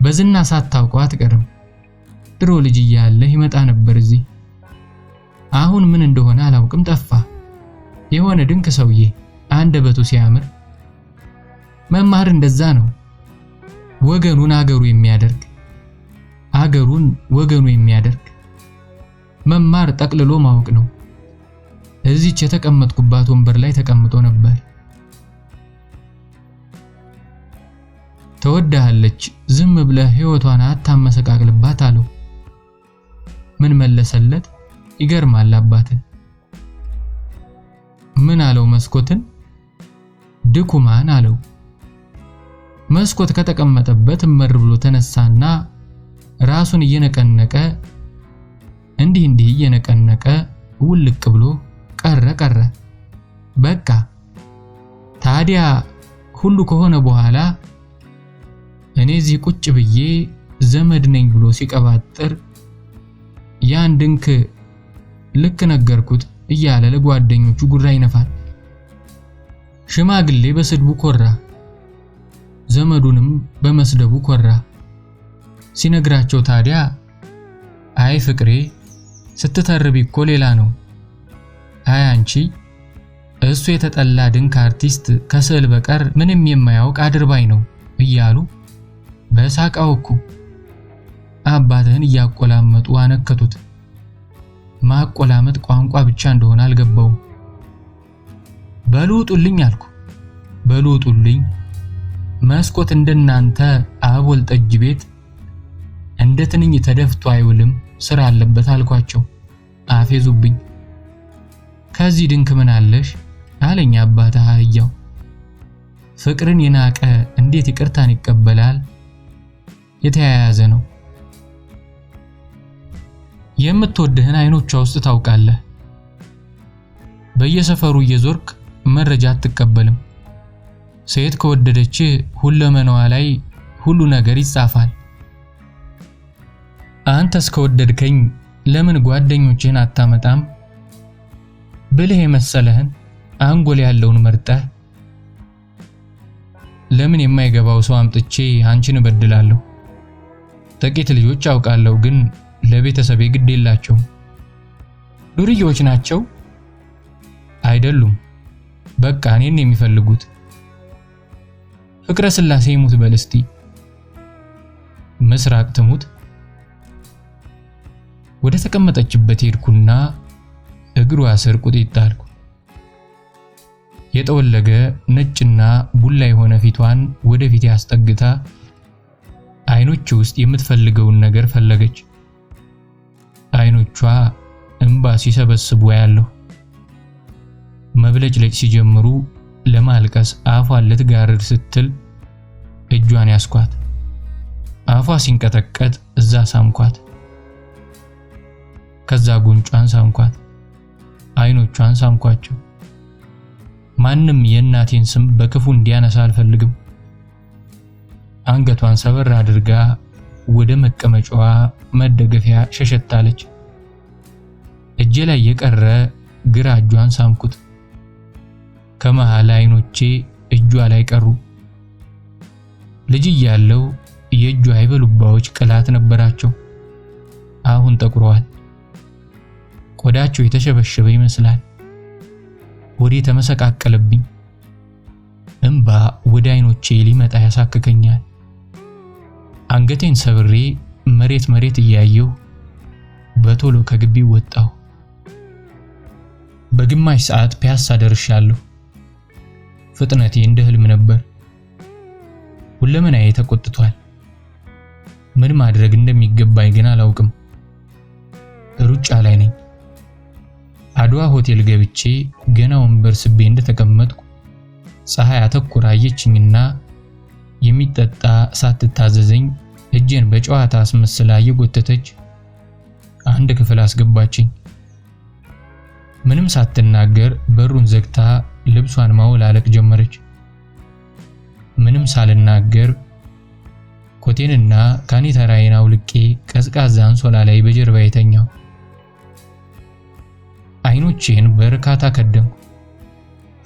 በዝና ሳታውቀው አትቀርም። ድሮ ልጅ እያለ ይመጣ ነበር እዚህ። አሁን ምን እንደሆነ አላውቅም፣ ጠፋ። የሆነ ድንቅ ሰውዬ፣ አንደበቱ ሲያምር። መማር እንደዛ ነው። ወገኑን አገሩ የሚያደርግ፣ አገሩን ወገኑ የሚያደርግ። መማር ጠቅልሎ ማወቅ ነው። እዚች የተቀመጥኩባት ወንበር ላይ ተቀምጦ ነበር። ተወዳለች፣ ዝም ብለህ ህይወቷን አታመሰቃቅልባት አለው። ምን መለሰለት? ይገርማል አባቴ። ምን አለው መስኮትን? ድኩማን አለው። መስኮት ከተቀመጠበት መር ብሎ ተነሳና ራሱን እየነቀነቀ እንዲህ እየነቀነቀ ውልቅ ብሎ ቀረ። በቃ ታዲያ ሁሉ ከሆነ በኋላ እኔ እዚህ ቁጭ ብዬ ዘመድ ነኝ ብሎ ሲቀባጥር ያን ድንክ ልክ ነገርኩት እያለ ለጓደኞቹ ጉራ ይነፋል። ሽማግሌ በስድቡ ኮራ፣ ዘመዱንም በመስደቡ ኮራ። ሲነግራቸው ታዲያ አይ ፍቅሬ ስትተርቢ እኮ ሌላ ነው፣ አይ አንቺ እሱ የተጠላ ድንክ አርቲስት ከስዕል በቀር ምንም የማያውቅ አድርባይ ነው እያሉ በሳቃውኩ አባትህን እያቆላመጡ አነከቱት። ማቆላመጥ ቋንቋ ብቻ እንደሆነ አልገባውም። በሉጡልኝ አልኩ። በሉጡልኝ መስኮት እንደናንተ አቦል ጠጅ ቤት እንደ ትንኝ ተደፍቶ አይውልም፣ ስራ አለበት አልኳቸው። አፌዙብኝ። ከዚህ ድንክ ምን አለሽ አለኝ አባትህ አህያው። ፍቅርን የናቀ እንዴት ይቅርታን ይቀበላል? የተያያዘ ነው። የምትወድህን አይኖቿ ውስጥ ታውቃለህ። በየሰፈሩ እየዞርክ መረጃ አትቀበልም። ሴት ከወደደች ሁለመናዋ ላይ ሁሉ ነገር ይጻፋል። አንተስ ከወደድከኝ ለምን ጓደኞችህን አታመጣም? ብልህ የመሰለህን አንጎል ያለውን መርጠህ ለምን የማይገባው ሰው አምጥቼ አንቺን እበድላለሁ? ጥቂት ልጆች አውቃለሁ፣ ግን ለቤተሰቤ ግድ የላቸውም። ዱርዬዎች ናቸው አይደሉም። በቃ እኔን የሚፈልጉት። ፍቅረ ስላሴ ይሙት በል እስቲ። ምስራቅ ትሙት። ወደ ተቀመጠችበት ሄድኩና እግሯ ስር ቁጢጥ አልኩ። የጠወለገ ነጭና ቡላ የሆነ ፊቷን ወደ ፊት ያስጠግታ አይኖቹ ውስጥ የምትፈልገውን ነገር ፈለገች። አይኖቿ እንባ ሲሰበስቡ ያለው መብለጭለጭ ሲጀምሩ ለማልቀስ አፏን ልትጋርድ ስትል እጇን ያስኳት። አፏ ሲንቀጠቀጥ እዛ ሳምኳት። ከዛ ጉንጯን ሳምኳት። አይኖቿን ሳምኳቸው። ማንም የእናቴን ስም በክፉ እንዲያነሳ አልፈልግም። አንገቷን ሰበር አድርጋ ወደ መቀመጫዋ መደገፊያ ሸሸታለች። እጄ ላይ የቀረ ግራ እጇን ሳምኩት። ከመሃል አይኖቼ እጇ ላይ ቀሩ። ልጅ እያለው የእጇ አይበሉባዎች ቅላት ነበራቸው። አሁን ጠቁረዋል። ቆዳቸው የተሸበሸበ ይመስላል። ወዴ ተመሰቃቀለብኝ። እንባ ወደ አይኖቼ ሊመጣ ያሳክከኛል። አንገቴን ሰብሬ መሬት እያየሁ በቶሎ ከግቢው ወጣሁ። በግማሽ ሰዓት ፒያሳ ደርሻለሁ። ፍጥነቴ እንደ ህልም ነበር። ሁለመናዬ ተቆጥቷል። ምን ማድረግ እንደሚገባኝ ግን አላውቅም። ሩጫ ላይ ነኝ። አድዋ ሆቴል ገብቼ ገና ወንበር ስቤ እንደተቀመጥኩ ፀሐይ አተኩራ አየችኝና የሚጠጣ ሳትታዘዘኝ እጄን በጨዋታ አስመስላ እየጎተተች አንድ ክፍል አስገባችኝ። ምንም ሳትናገር በሩን ዘግታ ልብሷን ማወላለቅ ጀመረች። ምንም ሳልናገር ኮቴንና ካኒተራዬን አውልቄ ቀዝቃዛ አንሶላ ላይ በጀርባዬ ተኛሁ። አይኖቼን በርካታ ከደንኩ።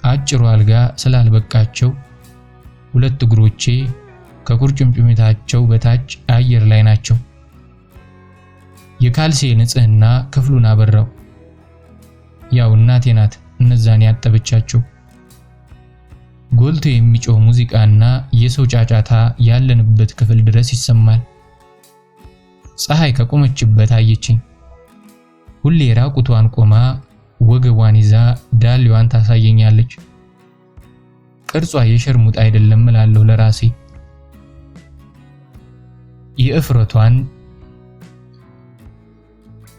አጭሩ አልጋ ስላልበቃቸው ሁለት እግሮቼ ከቁርጭምጭሚታቸው በታች አየር ላይ ናቸው። የካልሴ ንጽህና ክፍሉን አበራው። ያው እናቴ ናት እነዛን ያጠበቻቸው። ጎልቶ የሚጮህ ሙዚቃና የሰው ጫጫታ ያለንበት ክፍል ድረስ ይሰማል። ፀሐይ ከቆመችበት አየችኝ። ሁሌ ራቁቷን ቆማ ወገቧን ይዛ ዳሌዋን ታሳየኛለች። ቅርጿ የሸርሙጥ አይደለም እላለሁ ለራሴ።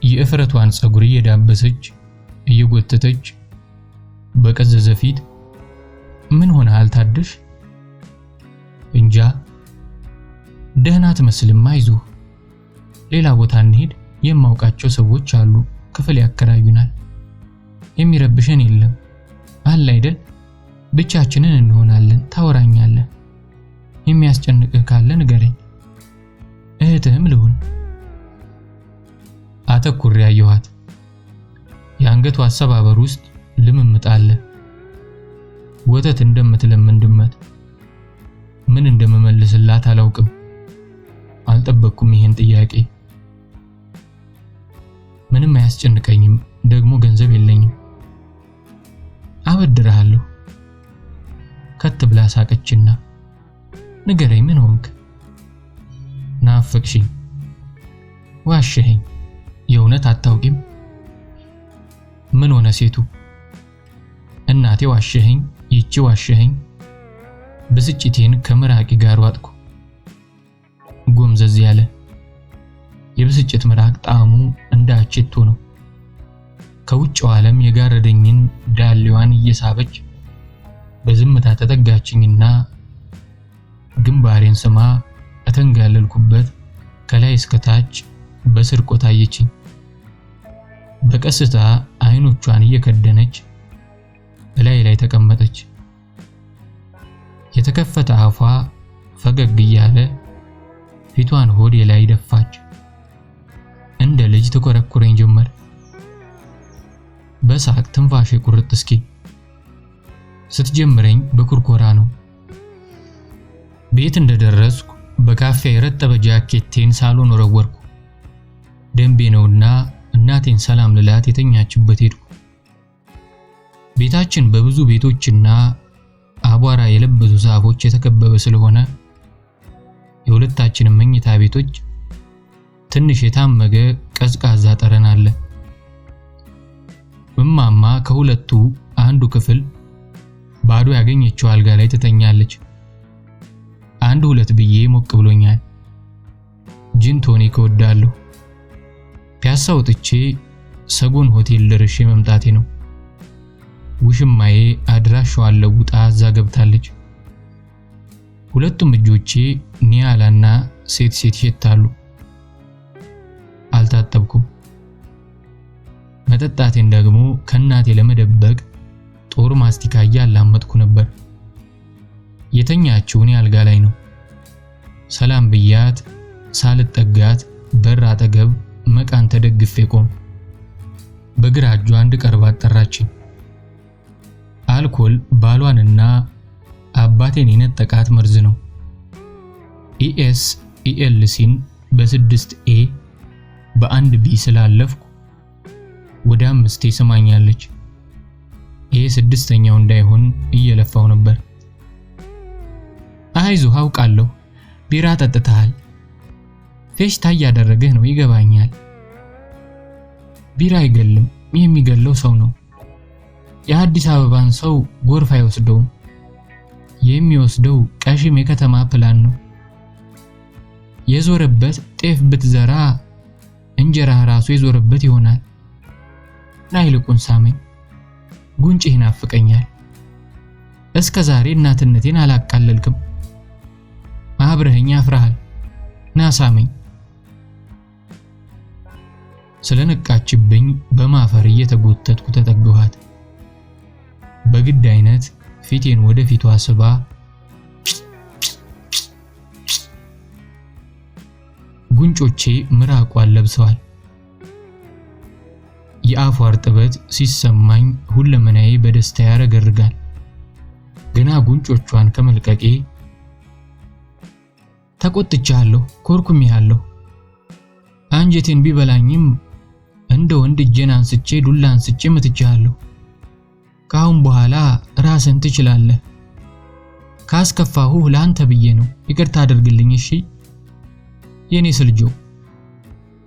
የእፍረቷን ፀጉር እየዳበሰች እየጎተተች በቀዘዘ ፊት ምን ሆነሃል ታድሽ? እንጃ ደህና ትመስልም፣ አይዞህ ሌላ ቦታ እንሄድ፣ የማውቃቸው ሰዎች አሉ፣ ክፍል ያከራዩናል፣ የሚረብሸን የለም አለ አይደል፣ ብቻችንን እንሆናለን፣ ታወራኛለህ፣ የሚያስጨንቅህ ካለ ንገረኝ፣ እህትህም ልሁን። አተኩሬ አየኋት። የአንገቷ አሰባበር ውስጥ ልምምጥ አለ። ወተት እንደምትለምን ድመት። ምን እንደምመልስላት አላውቅም። አልጠበቅኩም ይሄን ጥያቄ። ምንም አያስጨንቀኝም፣ ደግሞ ገንዘብ የለኝም። አበድርሃለሁ። ከት ብላ ሳቀችና ንገረኝ፣ ምን ሆንክ? ናፈቅሽኝ። ዋሸኸኝ። የእውነት አታውቂም? ምን ሆነ ሴቱ? እናቴ ዋሸኸኝ፣ ይቺ ዋሸኸኝ። ብስጭቴን ከምራቂ ጋር ዋጥኩ። ጎምዘዝ ያለ የብስጭት ምራቅ ጣዕሙ እንደ አቼቶ ነው። ከውጭው ዓለም የጋረደኝን ዳሌዋን እየሳበች በዝምታ ተጠጋችኝና ግንባሬን ስማ እተንጋለልኩበት ከላይ እስከ ታች በስርቆት አየችኝ። በቀስታ አይኖቿን እየከደነች በላይ ላይ ተቀመጠች። የተከፈተ አፏ ፈገግ እያለ ፊቷን ሆዴ ላይ ደፋች። እንደ ልጅ ተኮረኩረኝ ጀመር። በሳቅ ትንፋሼ ቁርጥ እስኪ። ስትጀምረኝ በኩርኮራ ነው። ቤት እንደደረስኩ በካፌ የረጠበ ጃኬቴን ሳሎን ወረወርኩ። ደንቤ ነውና እናቴን ሰላም ልላት የተኛችበት ሄድኩ። ቤታችን በብዙ ቤቶችና አቧራ የለበሱ ዛፎች የተከበበ ስለሆነ የሁለታችንም መኝታ ቤቶች ትንሽ የታመገ ቀዝቃዛ ጠረን አለ። እማማ ከሁለቱ አንዱ ክፍል ባዶ ያገኘችው አልጋ ላይ ትተኛለች። አንድ ሁለት ብዬ ሞቅ ብሎኛል። ጂን ቶኒክ እወዳለሁ። ፒያሳ ወጥቼ ሰጎን ሆቴል ደርሼ መምጣቴ ነው። ውሽማዬ አድራሻዋን ለውጣ እዛ ገብታለች። ሁለቱም እጆቼ ኒያላና ሴት ይሸታሉ። አልታጠብኩም። መጠጣቴን ደግሞ ከናቴ ለመደበቅ ጦር ማስቲካ እያላመጥኩ ነበር። የተኛችው እኔ አልጋ ላይ ነው። ሰላም ብያት ሳልጠጋት በር አጠገብ መቃን ተደግፌ ቆም። በግራ እጇ እንድቀርባት ጠራችኝ። አልኮል ባሏንና አባቴን የነጠቃት መርዝ ነው። ESELCን በ6A በ1B ስላለፍኩ ወደ 5 ስማኛለች። ይሄ ስድስተኛው እንዳይሆን እየለፋው ነበር። አይዞህ አውቃለሁ፣ ቢራ ጠጥተሃል፣ ፌሽታ እያደረገህ ነው ይገባኛል። ቢራ አይገልም፣ የሚገለው ሰው ነው። የአዲስ አበባን ሰው ጎርፍ አይወስደውም። የሚወስደው ቀሽም የከተማ ፕላን ነው። የዞረበት ጤፍ ብትዘራ እንጀራ ራሱ የዞረበት ይሆናል። ናይልቁን ሳመኝ፣ ጉንጭህ ይናፍቀኛል። እስከ ዛሬ እናትነቴን አላቃለልክም። አብረኸኝ አፍራሃል። ናሳመኝ። ስለነቃችብኝ በማፈር እየተጎተትኩ ተጠጋኋት። በግድ አይነት ፊቴን ወደ ፊቷ ስባ ጉንጮቼ ምራቋን ለብሰዋል። የአፏ እርጥበት ሲሰማኝ ሁለመናዬ በደስታ ያረገርጋል። ገና ጉንጮቿን ከመልቀቄ ተቆጥቻለሁ፣ ኮርኩሜያለሁ። አንጀቴን ቢበላኝም እንደ ወንድ እጄን አንስቼ ዱላ አንስቼ መትቻለሁ። ካሁን በኋላ ራስን ትችላለህ። ካስከፋሁህ ላንተ ብዬ ነው፣ ይቅርታ አድርግልኝ እሺ። የኔ ስልጆ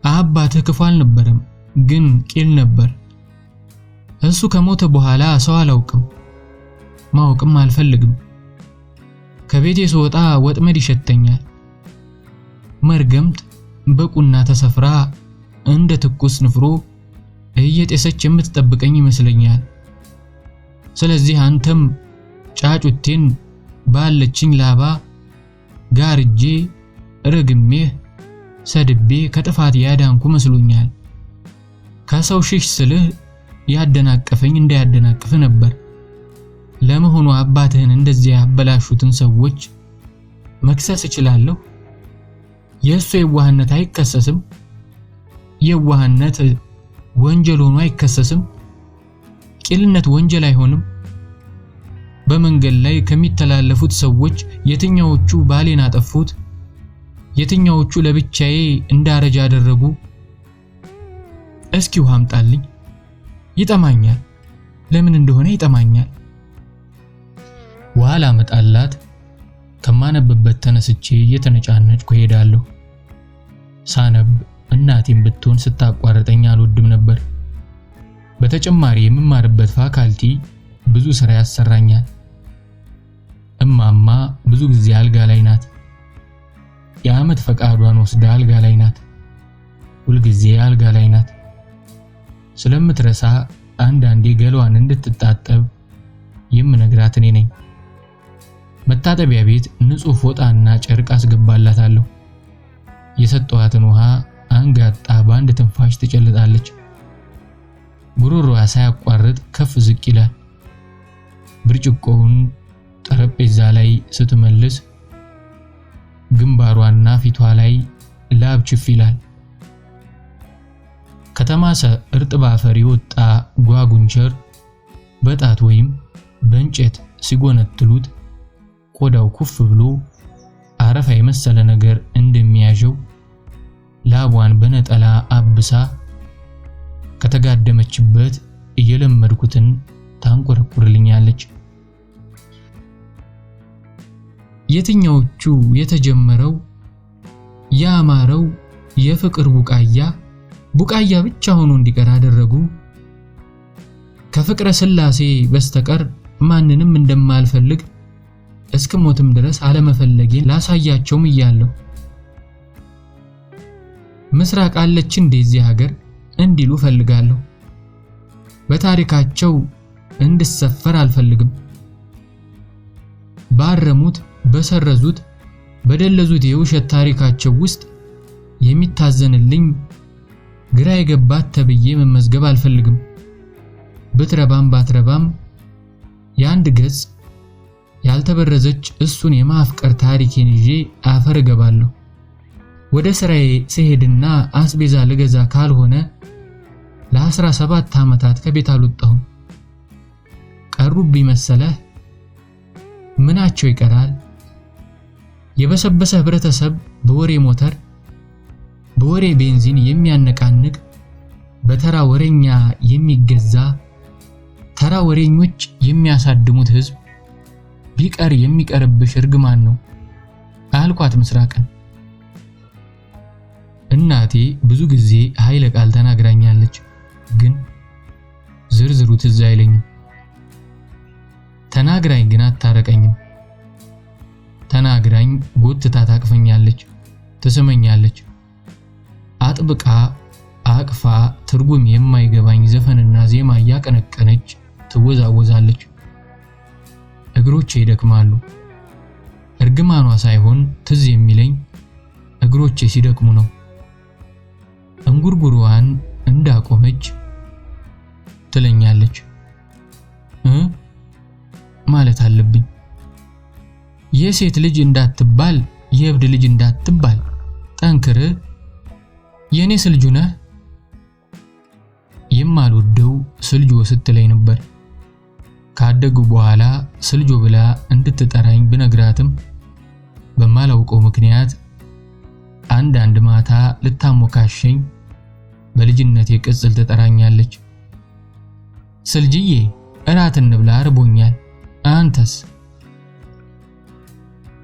አባትህ ክፉ አልነበረም፣ ግን ቂል ነበር። እሱ ከሞተ በኋላ ሰው አላውቅም፣ ማወቅም አልፈልግም። ከቤቴ ስወጣ ወጥመድ ይሸተኛል። መርገምት በቁና ተሰፍራ እንደ ትኩስ ንፍሮ እየጤሰች የምትጠብቀኝ ይመስለኛል። ስለዚህ አንተም ጫጩቴን ባለችኝ ላባ ጋርጄ ረግሜህ ሰድቤ ከጥፋት ያዳንኩ መስሎኛል። ከሰው ሽሽ ስልህ ያደናቀፈኝ እንዳያደናቅፍ ነበር። ለመሆኑ አባትህን እንደዚህ ያበላሹትን ሰዎች መክሰስ እችላለሁ? የእሱ የዋህነት አይከሰስም? የዋህነት ወንጀል ሆኖ አይከሰስም? ቂልነት ወንጀል አይሆንም? በመንገድ ላይ ከሚተላለፉት ሰዎች የትኛዎቹ ባሌን አጠፉት? የትኛዎቹ ለብቻዬ እንዳረጃ አደረጉ? እስኪ ውሃ አምጣልኝ፣ ይጠማኛል። ለምን እንደሆነ ይጠማኛል። ውሃ ላመጣላት ከማነብበት ተነስቼ እየተነጫነጭኩ ሄዳለሁ። ሳነብ እናቴም ብትሆን ስታቋርጠኝ አልወድም ነበር። በተጨማሪ የምማርበት ፋካልቲ ብዙ ስራ ያሰራኛል። እማማ ብዙ ጊዜ አልጋ ላይ ናት። የዓመት ፈቃዷን ወስዳ አልጋ ላይ ናት። ሁልጊዜ አልጋ ላይ ናት። ስለምትረሳ አንዳንዴ ገሏን እንድትታጠብ የምነግራት እኔ ነኝ። መታጠቢያ ቤት ንጹህ ፎጣና ጨርቅ አስገባላታለሁ። የሰጠኋትን ውሃ አንጋጣ በአንድ ትንፋሽ ትጨልጣለች። ጉሮሮዋ ሳያቋርጥ ከፍ ዝቅ ይላል። ብርጭቆውን ጠረጴዛ ላይ ስትመልስ ግንባሯና ፊቷ ላይ ላብ ችፍ ይላል። ከተማሰ እርጥብ አፈር የወጣ ጓጉንቸር በጣት ወይም በእንጨት ሲጎነትሉት ቆዳው ኩፍ ብሎ አረፋ የመሰለ ነገር እንደሚያጀው ላቧን በነጠላ አብሳ ከተጋደመችበት እየለመድኩትን ታንቆረቁርልኛለች። የትኛዎቹ የተጀመረው ያማረው የፍቅር ቡቃያ ብቻ ሆኖ እንዲቀር አደረጉ? ከፍቅረ ስላሴ በስተቀር ማንንም እንደማልፈልግ እስከሞትም ድረስ አለመፈለጌን ላሳያቸውም እያለሁ ምስራቅ አለች እንደዚህ ሀገር እንዲሉ ፈልጋለሁ። በታሪካቸው እንድሰፈር አልፈልግም። ባረሙት፣ በሰረዙት፣ በደለዙት የውሸት ታሪካቸው ውስጥ የሚታዘንልኝ ግራ የገባት ተብዬ መመዝገብ አልፈልግም። ብትረባም ባትረባም የአንድ ገጽ ያልተበረዘች እሱን የማፍቀር ታሪኬን ይዤ አፈር ገባለሁ። ወደ ስራዬ ሲሄድና አስቤዛ ልገዛ ካልሆነ ለ17 ዓመታት ከቤት አልወጣሁም። ቀሩብኝ መሰለህ? ምናቸው ይቀራል? የበሰበሰ ህብረተሰብ በወሬ ሞተር በወሬ ቤንዚን የሚያነቃንቅ በተራ ወሬኛ የሚገዛ ተራ ወሬኞች የሚያሳድሙት ህዝብ ቢቀር የሚቀርብሽ እርግማን ነው አልኳት ምስራቅን። እናቴ ብዙ ጊዜ ኃይለ ቃል ተናግራኛለች፣ ግን ዝርዝሩ ትዝ አይለኝም። ተናግራኝ ግን አታረቀኝም። ተናግራኝ ጎትታ ታቅፈኛለች፣ ትስመኛለች። አጥብቃ አቅፋ ትርጉም የማይገባኝ ዘፈንና ዜማ እያቀነቀነች ትወዛወዛለች። እግሮቼ ይደክማሉ። እርግማኗ ሳይሆን ትዝ የሚለኝ እግሮቼ ሲደክሙ ነው። እንጉርጉሯን እንዳቆመች ትለኛለች። ማለት አለብኝ። የሴት ልጅ እንዳትባል፣ የእብድ ልጅ እንዳትባል፣ ጠንክር፣ የኔ ስልጁ ነህ። የማልወደው ስልጆ ስትለኝ ነበር። ካደጉ በኋላ ስልጆ ብላ እንድትጠራኝ ብነግራትም በማላውቀው ምክንያት አንድ ማታ ልታሞካሸኝ በልጅነቴ ቅጽል ትጠራኛለች። ስልጅዬ እራት እንብላ አርቦኛል፣ አንተስ?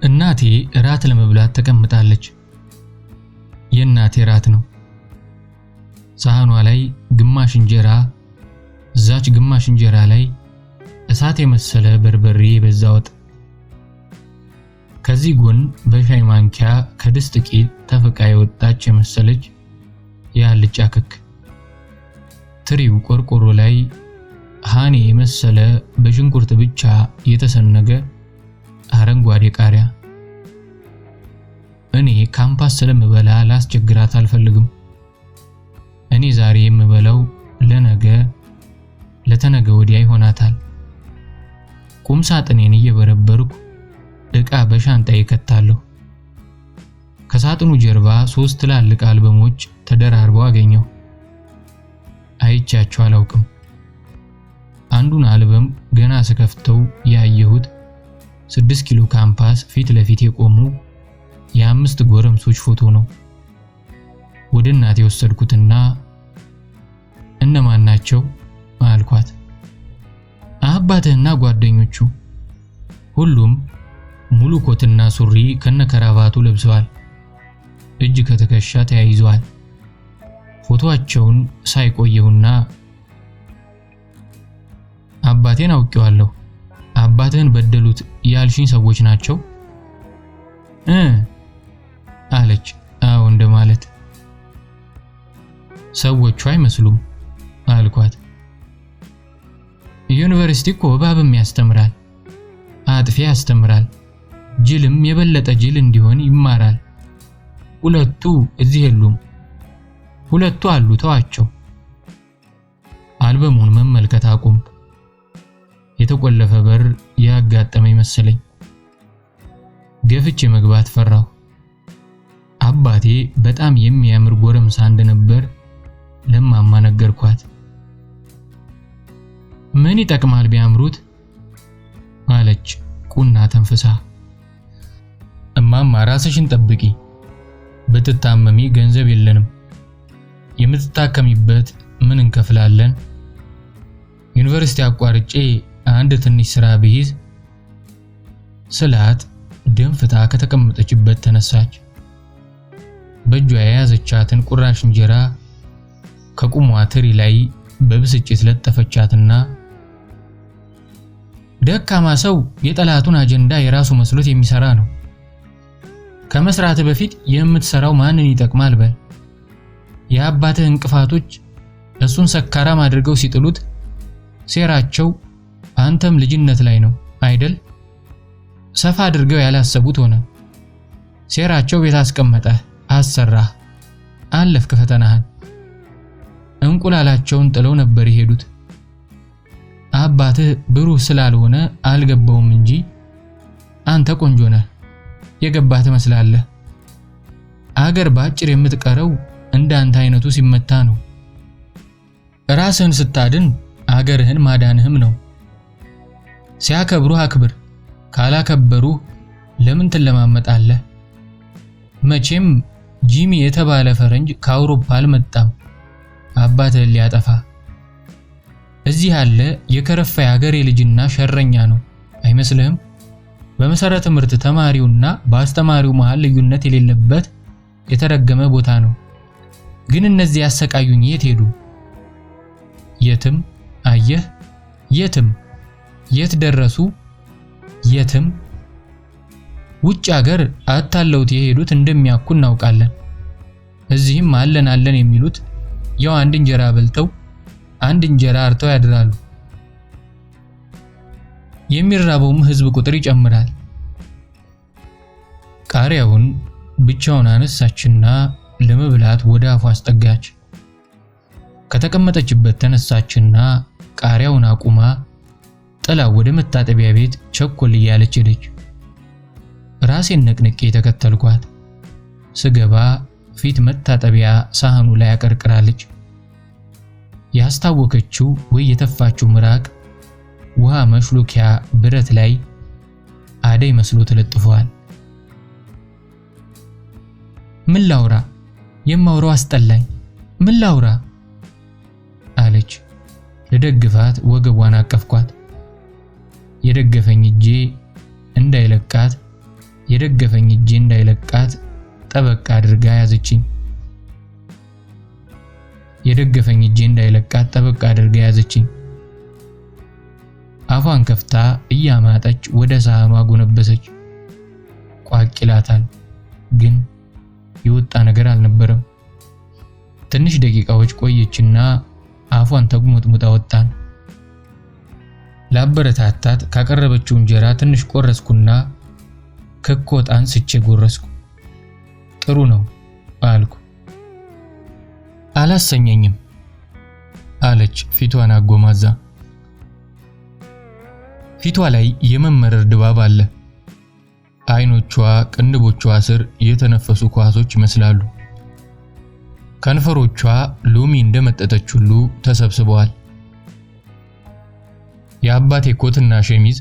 እናቴ እራት ለመብላት ተቀምጣለች። የእናቴ እራት ነው። ሳህኗ ላይ ግማሽ እንጀራ፣ እዛች ግማሽ እንጀራ ላይ እሳት የመሰለ በርበሬ በዛ ወጥ፣ ከዚህ ጎን በሻይ ማንኪያ ከድስት ቂጥ ተፈቃ የወጣች የመሰለች የአልጫ ክክ፣ ትሪው ቆርቆሮ ላይ ሃኔ የመሰለ በሽንኩርት ብቻ የተሰነገ አረንጓዴ ቃሪያ። እኔ ካምፓስ ስለምበላ ላስቸግራት አልፈልግም። እኔ ዛሬ የምበላው ለነገ ለተነገ ወዲያ ይሆናታል። ቁም ሳጥኔን እየበረበርኩ ዕቃ በሻንጣዬ ከታለሁ። ከሳጥኑ ጀርባ 3 ትላልቅ አልበሞች ተደራርበው አገኘው። አይቻቸው አላውቅም። አንዱን አልበም ገና ስከፍተው ያየሁት 6 ኪሎ ካምፓስ ፊት ለፊት የቆሙ የ5 ጎረምሶች ፎቶ ነው። ወደ እናቴ ወሰድኩትና እነማን ናቸው አልኳት። አባትህና ጓደኞቹ። ሁሉም ሙሉ ኮትና ሱሪ ከነከራባቱ ለብሰዋል። እጅ ከተከሻ ተያይዘዋል። ፎቶአቸውን ሳይቆየውና አባቴን አውቄዋለሁ፣ አባትህን በደሉት ያልሽኝ ሰዎች ናቸው አለች። አዎ እንደማለት። ሰዎቹ አይመስሉም አልኳት። ዩኒቨርሲቲ እኮ እባብም ያስተምራል፣ አጥፊ ያስተምራል፣ ጅልም የበለጠ ጅል እንዲሆን ይማራል። ሁለቱ እዚህ የሉም። ሁለቱ አሉ፣ ተዋቸው። አልበሙን መመልከት አቆምኩ። የተቆለፈ በር ያጋጠመኝ መሰለኝ። ገፍቼ መግባት ፈራሁ። አባቴ በጣም የሚያምር ጎረምሳ እንደነበር ለማማ ነገርኳት። ምን ይጠቅማል ቢያምሩት አለች ቁና ተንፍሳ። እማማ ራስሽን ጠብቂ፣ ብትታመሚ ገንዘብ የለንም፣ የምትታከሚበት ምን እንከፍላለን? ዩኒቨርሲቲ አቋርጬ አንድ ትንሽ ስራ ብይዝ ስላት ደንፍታ ከተቀመጠችበት ተነሳች። በእጇ የያዘቻትን ቁራሽ እንጀራ ከቁሟ ትሪ ላይ በብስጭት ለጠፈቻትና ደካማ ሰው የጠላቱን አጀንዳ የራሱ መስሎት የሚሰራ ነው። ከመስራት በፊት የምትሰራው ማንን ይጠቅማል በል። የአባትህ እንቅፋቶች እሱን ሰካራም አድርገው ሲጥሉት ሴራቸው አንተም ልጅነት ላይ ነው አይደል? ሰፋ አድርገው ያላሰቡት ሆነ። ሴራቸው ቤት አስቀመጠህ፣ አሰራህ፣ አለፍክ ፈተናህን። እንቁላላቸውን ጥለው ነበር የሄዱት። አባትህ ብሩህ ስላልሆነ አልገባውም እንጂ አንተ ቆንጆ ነህ፣ የገባህ ትመስላለህ። አገር ባጭር የምትቀረው እንዳንተ አይነቱ ሲመታ ነው። ራስህን ስታድን አገርህን ማዳንህም ነው። ሲያከብሩህ አክብር፣ ካላከበሩህ ለምን ትለማመጣለህ? መቼም ጂሚ የተባለ ፈረንጅ ከአውሮፓ አልመጣም አባትህን ሊያጠፋ። እዚህ ያለ የከረፋ የአገሬ ልጅና ሸረኛ ነው አይመስልህም? በመሰረተ ትምህርት ተማሪውና በአስተማሪው መሃል ልዩነት የሌለበት የተረገመ ቦታ ነው። ግን እነዚህ ያሰቃዩኝ የት ሄዱ? የትም። አየህ፣ የትም። የት ደረሱ? የትም። ውጭ ሀገር አታለውት የሄዱት እንደሚያኩ እናውቃለን። እዚህም አለን የሚሉት ያው አንድ እንጀራ በልተው አንድ እንጀራ አርተው ያድራሉ። የሚራበውም ህዝብ ቁጥር ይጨምራል። ቃሪያውን ብቻውን አነሳችና ለመብላት ወደ አፏ አስጠጋች። ከተቀመጠችበት ተነሳችና ቃሪያውን አቁማ ጥላ ወደ መታጠቢያ ቤት ቸኮል እያለች ሄደች። ራሴን ነቅንቄ ተከተልኳት። ስገባ ፊት መታጠቢያ ሳህኑ ላይ አቀርቅራለች። ያስታወከችው ወይ የተፋችው ምራቅ ውሃ መሽሎኪያ ብረት ላይ አደይ መስሎ ተለጥፏል። ምን ላውራ? የማውራው አስጠላኝ። ምን ላውራ አለች። ለደግፋት ወገቧን አቀፍኳት። የደገፈኝ እጄ እንዳይለቃት ጠበቅ አድርጋ ያዘችኝ። አፏን ከፍታ እያማጠች ወደ ሳህኗ ጎነበሰች። ቋቅ ይላታል፣ ግን የወጣ ነገር አልነበረም። ትንሽ ደቂቃዎች ቆየችና አፏን ተጉመጥሙጣ ወጣን። ላበረታታት ካቀረበችው እንጀራ ትንሽ ቆረስኩና ከኮጣን ስቼ ጎረስኩ። ጥሩ ነው አልኩ። አላሰኘኝም አለች ፊቷን አጎማዛ። ፊቷ ላይ የመመረር ድባብ አለ። አይኖቿ ቅንድቦቿ ስር የተነፈሱ ኳሶች ይመስላሉ። ከንፈሮቿ ሎሚ እንደመጠጠች ሁሉ ተሰብስበዋል። የአባቴ ኮትና ሸሚዝ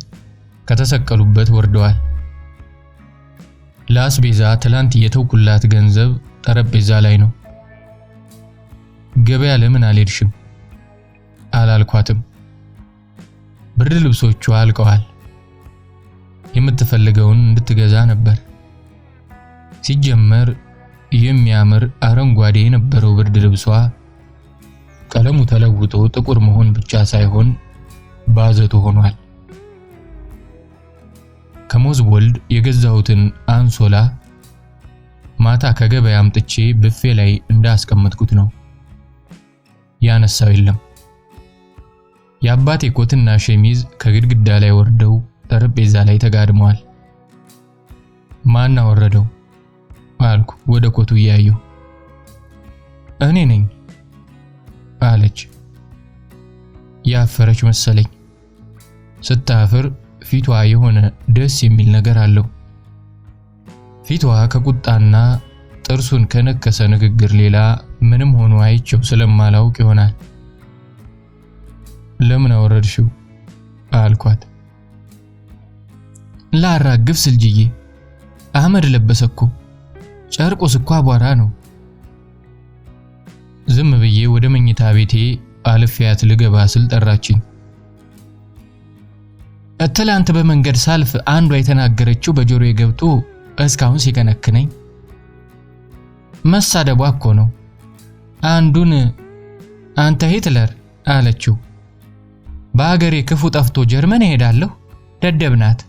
ከተሰቀሉበት ወርደዋል። ለአስቤዛ ትላንት የተውኩላት ገንዘብ ጠረጴዛ ላይ ነው። ገበያ ለምን አልሄድሽም አላልኳትም። ብርድ ልብሶቿ አልቀዋል። የምትፈልገውን እንድትገዛ ነበር። ሲጀመር የሚያምር አረንጓዴ የነበረው ብርድ ልብሷ ቀለሙ ተለውጦ ጥቁር መሆን ብቻ ሳይሆን ባዘቶ ሆኗል። ከሞዝቦልድ የገዛሁትን አንሶላ ማታ ከገበያ አምጥቼ ብፌ ላይ እንዳስቀመጥኩት ነው። ያነሳው የለም። የአባቴ ኮትና ሸሚዝ ከግድግዳ ላይ ወርደው ጠረጴዛ ላይ ተጋድመዋል። ማን አወረደው አልኩ ወደ ኮቱ እያየሁ። እኔ ነኝ አለች። ያፈረች መሰለኝ። ስታፍር ፊቷ የሆነ ደስ የሚል ነገር አለው። ፊቷ ከቁጣና ጥርሱን ከነከሰ ንግግር ሌላ ምንም ሆኖ አይቼው ስለማላውቅ ይሆናል። ለምን አወረድሽው አልኳት። ላራግፍ ስልጅዬ አህመድ ለበሰኮ ጨርቆስ እኮ አቧራ ነው። ዝም ብዬ ወደ መኝታ ቤቴ አልፌያት ልገባ ስል ጠራችኝ። ትላንት በመንገድ ሳልፍ አንዷ የተናገረችው በጆሮዬ ገብቶ እስካሁን ሲከነክነኝ መሳደቧ እኮ ነው። አንዱን አንተ ሂትለር አለችው። በአገሬ ክፉ ጠፍቶ ጀርመን እሄዳለሁ። ደደብናት፣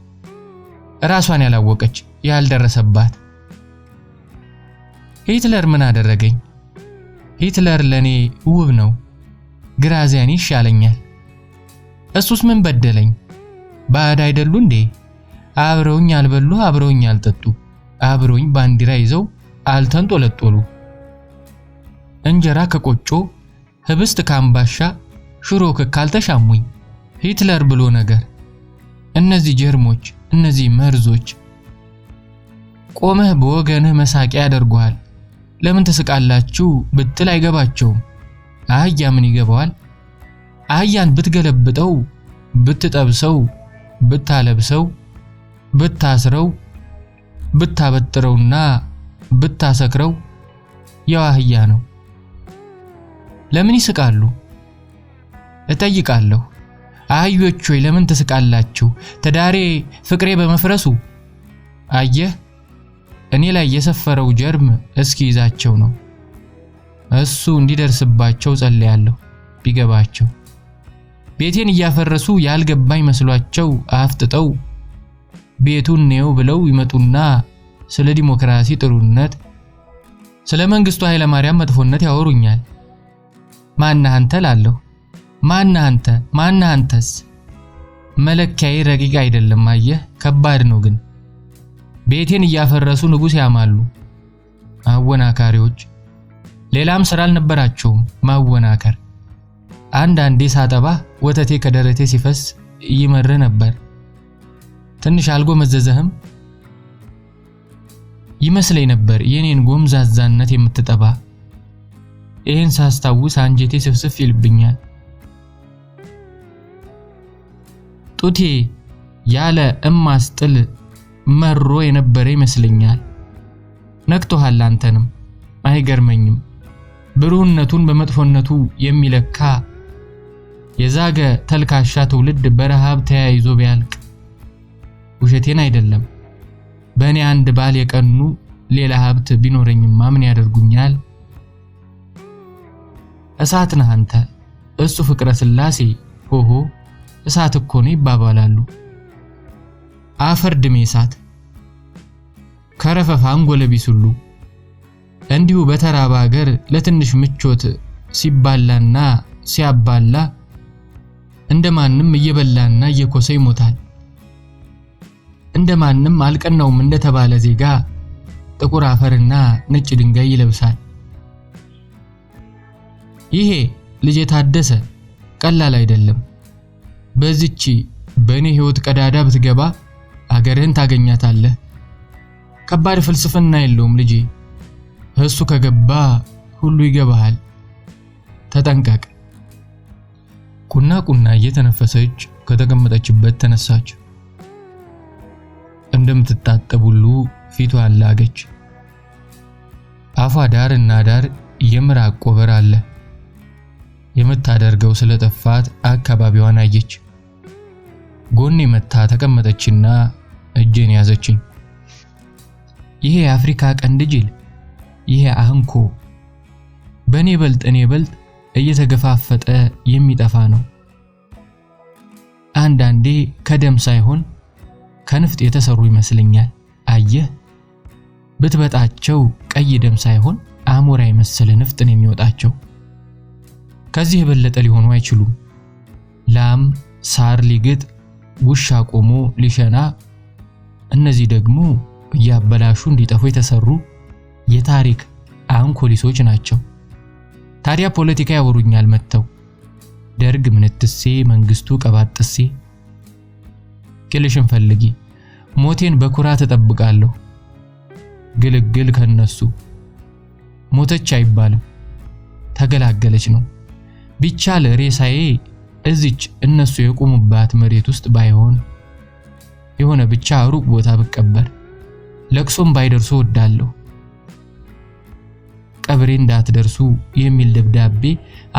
ራሷን ያላወቀች ያልደረሰባት። ሂትለር ምን አደረገኝ? ሂትለር ለኔ ውብ ነው፣ ግራዚያኒ ይሻለኛል። እሱስ ምን በደለኝ? ባዕድ አይደሉ እንዴ? አብረውኝ አልበሉ፣ አብረውኝ አልጠጡ፣ አብረውኝ ባንዲራ ይዘው አልተንጦለጦሉ። እንጀራ ከቆጮ ህብስት ካምባሻ ሽሮ ካልተሻሙኝ ሂትለር ብሎ ነገር። እነዚህ ጀርሞች፣ እነዚህ መርዞች ቆመህ በወገንህ መሳቂያ ያደርጉሃል። ለምን ተስቃላችሁ ብትል አይገባቸውም። አህያ ምን ይገባዋል? አህያን ብትገለብጠው፣ ብትጠብሰው፣ ብታለብሰው፣ ብታስረው፣ ብታበጥረውና ብታሰክረው ያው አህያ ነው። ለምን ይስቃሉ? እጠይቃለሁ። አህዮች ሆይ ለምን ተስቃላችሁ? ትዳሬ ፍቅሬ በመፍረሱ። አየህ እኔ ላይ የሰፈረው ጀርም እስኪ ይዛቸው ነው። እሱ እንዲደርስባቸው ጸልያለሁ ቢገባቸው። ቤቴን እያፈረሱ ያልገባኝ መስሏቸው አፍጥጠው ቤቱን ነው ብለው ይመጡና ስለ ዲሞክራሲ ጥሩነት፣ ስለ መንግስቱ ኃይለ ማርያም መጥፎነት ያወሩኛል። ማነህ አንተ ላለሁ። ማነህ አንተስ? መለኪያዬ ረቂቅ አይደለም። አየህ ከባድ ነው ግን ቤቴን እያፈረሱ ንጉስ ያማሉ። አወናካሪዎች ሌላም ስራ አልነበራቸውም ማወናከር። አንዳንዴ ሳጠባ ወተቴ ከደረቴ ሲፈስ ይመር ነበር። ትንሽ አልጎመዘዘህም ይመስለኝ ነበር የኔን ጎምዛዛነት የምትጠባ። ይሄን ሳስታውስ አንጀቴ ስፍስፍ ይልብኛል። ጡቴ ያለ እማስጥል መሮ የነበረ ይመስለኛል። ነክቶሃል አንተንም አይገርመኝም። ብሩህነቱን በመጥፎነቱ የሚለካ የዛገ ተልካሻ ትውልድ በረሃብ ተያይዞ ቢያልቅ ውሸቴን አይደለም። በእኔ አንድ ባል የቀኑ ሌላ ሀብት ቢኖረኝማ ምን ያደርጉኛል? እሳት ነህ አንተ እሱ ፍቅረ ስላሴ ሆሆ እሳት እኮ ነው ይባባላሉ። አፈር ድሜ እሳት ከረፈፋ አንጎለቢስ ሁሉ እንዲሁ በተራባ ሀገር ለትንሽ ምቾት ሲባላና ሲያባላ እንደማንም እየበላና እየኮሰ ይሞታል። እንደማንም አልቀናውም እንደተባለ ዜጋ ጥቁር አፈርና ነጭ ድንጋይ ይለብሳል። ይሄ ልጅ ታደሰ ቀላል አይደለም። በዚህች በእኔ ህይወት ቀዳዳ ብትገባ አገርህን ታገኛታለህ። ከባድ ፍልስፍና የለውም ልጄ። እሱ ከገባ ሁሉ ይገባሃል። ተጠንቀቅ። ቁና እየተነፈሰች ከተቀመጠችበት ተነሳች። እንደምትታጠብ ሁሉ ፊቷን ላገች። አፏ ዳርና ዳር የምራቅ ቆበር አለ። የምታደርገው ስለጠፋት አካባቢዋን አየች። ጎኔ መታ ተቀመጠችና እጄን ያዘችኝ። ይሄ የአፍሪካ ቀንድ ጅል፣ ይሄ አንኮ በኔ በልጥ እየተገፋፈጠ የሚጠፋ ነው። አንዳንዴ ከደም ሳይሆን ከንፍጥ የተሰሩ ይመስለኛል። አየህ ብትበጣቸው ቀይ ደም ሳይሆን አሞራ የመሰለ ንፍጥ ነው የሚወጣቸው። ከዚህ የበለጠ ሊሆኑ አይችሉም። ላም ሳር ሊግጥ ውሻ ቆሞ ሊሸና፣ እነዚህ ደግሞ ያበላሹ እንዲጠፉ የተሰሩ የታሪክ አንኮሊሶች ናቸው። ታዲያ ፖለቲካ ያወሩኛል መተው። ደርግ ምንትሴ መንግስቱ ቀባጥሴ። ግልሽን ፈልጊ ሞቴን በኩራት ተጠብቃለሁ። ግልግል ከነሱ ሞተች አይባልም ተገላገለች ነው። ቢቻል ሬሳዬ እዚች እነሱ የቆሙባት መሬት ውስጥ ባይሆን የሆነ ብቻ ሩቅ ቦታ ብቀበር ለቅሶም ባይደርሱ ወዳለሁ። ቀብሬ እንዳትደርሱ የሚል ደብዳቤ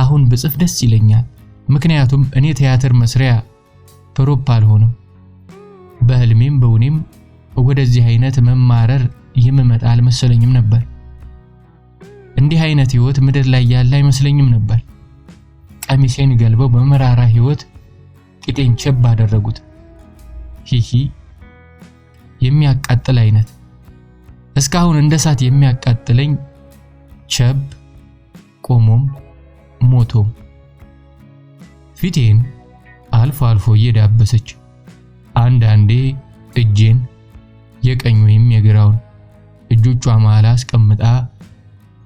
አሁን ብጽፍ ደስ ይለኛል። ምክንያቱም እኔ ቲያትር መስሪያ ፕሮፕ አልሆንም። በህልሜም በውኔም ወደዚህ አይነት መማረር የምመጣ አልመሰለኝም ነበር። እንዲህ አይነት ህይወት ምድር ላይ ያለ አይመስለኝም ነበር። ቀሚሴን ገልበው በመራራ ህይወት ቂጤን ቸብ አደረጉት። ሂሂ የሚያቃጥል አይነት እስካሁን እንደሳት የሚያቃጥለኝ ቸብ ቆሞም ሞቶም። ፊቴን አልፎ እየዳበሰች አንዳንዴ እጄን የቀኝ ወይም የግራውን እጆቿ መሃል አስቀምጣ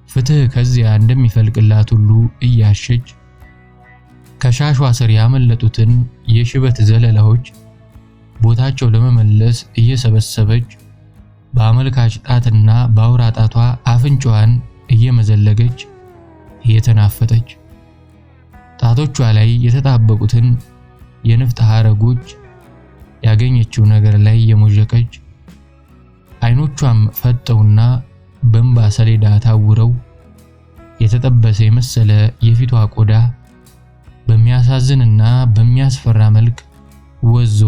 ፍትህ ከዚያ እንደሚፈልቅላት ሁሉ እያሸች ከሻሿ ስር ያመለጡትን የሽበት ዘለላዎች ቦታቸው ለመመለስ እየሰበሰበች በአመልካች ጣትና በአውራ ጣቷ አፍንጫዋን እየመዘለገች እየተናፈጠች ጣቶቿ ላይ የተጣበቁትን የንፍጥ ሐረጎች ያገኘችው ነገር ላይ የሞጀቀች አይኖቿም ፈጠውና በእንባ ሰሌዳ ታውረው የተጠበሰ የመሰለ የፊቷ ቆዳ በሚያሳዝንና በሚያስፈራ መልክ ወዞ።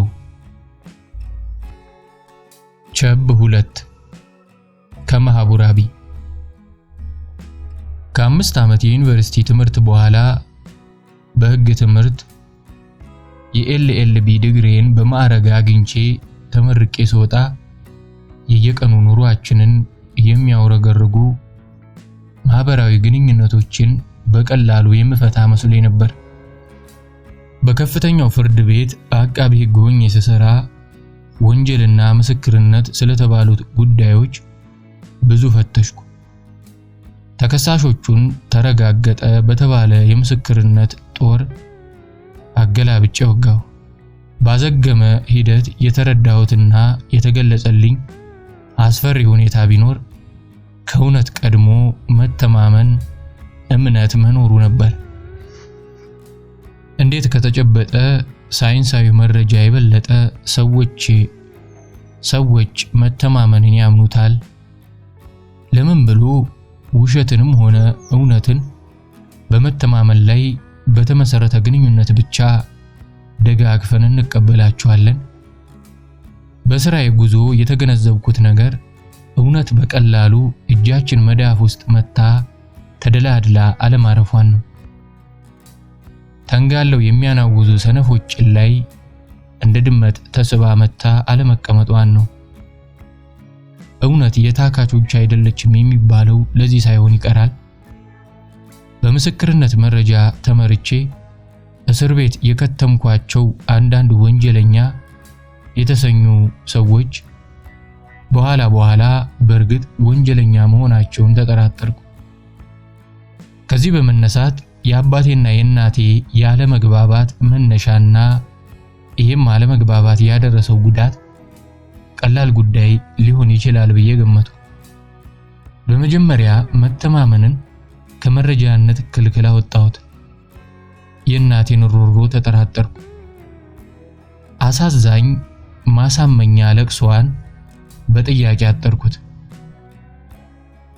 ቸብ 2 ከማህቡራቢ ከ5 ዓመት የዩኒቨርሲቲ ትምህርት በኋላ በህግ ትምህርት የኤልኤልቢ ዲግሪን በማዕረግ አግኝቼ ተመርቄ ስወጣ የየቀኑ ኑሯችንን የሚያወረገርጉ ማህበራዊ ግንኙነቶችን በቀላሉ የምፈታ መስሎኝ ነበር። በከፍተኛው ፍርድ ቤት አቃቢ ህግ ሆኜ ስሰራ ወንጀልና ምስክርነት ስለተባሉት ጉዳዮች ብዙ ፈተሽኩ። ተከሳሾቹን ተረጋገጠ በተባለ የምስክርነት ጦር አገላብጬ ወጋው። ባዘገመ ሂደት የተረዳሁትና የተገለጸልኝ አስፈሪ ሁኔታ ቢኖር ከእውነት ቀድሞ መተማመን እምነት መኖሩ ነበር። እንዴት ከተጨበጠ ሳይንሳዊ መረጃ የበለጠ ሰዎች መተማመንን ያምኑታል? ለምን ብሎ ውሸትንም ሆነ እውነትን በመተማመን ላይ በተመሰረተ ግንኙነት ብቻ ደጋግፈን እንቀበላቸዋለን? በስራዬ ጉዞ የተገነዘብኩት ነገር እውነት በቀላሉ እጃችን መዳፍ ውስጥ መታ ተደላድላ አለማረፏን ነው። ተንጋለው የሚያናውዙ ሰነፎች ላይ እንደ ድመት ተስባ መታ አለመቀመጧን ነው። እውነት የታካቾች አይደለችም የሚባለው ለዚህ ሳይሆን ይቀራል። በምስክርነት መረጃ ተመርቼ እስር ቤት የከተምኳቸው አንዳንድ ወንጀለኛ የተሰኙ ሰዎች በኋላ በእርግጥ ወንጀለኛ መሆናቸውን ተጠራጠርኩ። ከዚህ በመነሳት የአባቴና የእናቴ ያለመግባባት መነሻና ይህም አለመግባባት ያደረሰው ጉዳት ቀላል ጉዳይ ሊሆን ይችላል ብዬ ገመትኩ። በመጀመሪያ መተማመንን ከመረጃነት ክልክል አወጣሁት። የእናቴን ሮሮ ተጠራጠርኩ። አሳዛኝ ማሳመኛ ለቅሷን በጥያቄ አጠርኩት።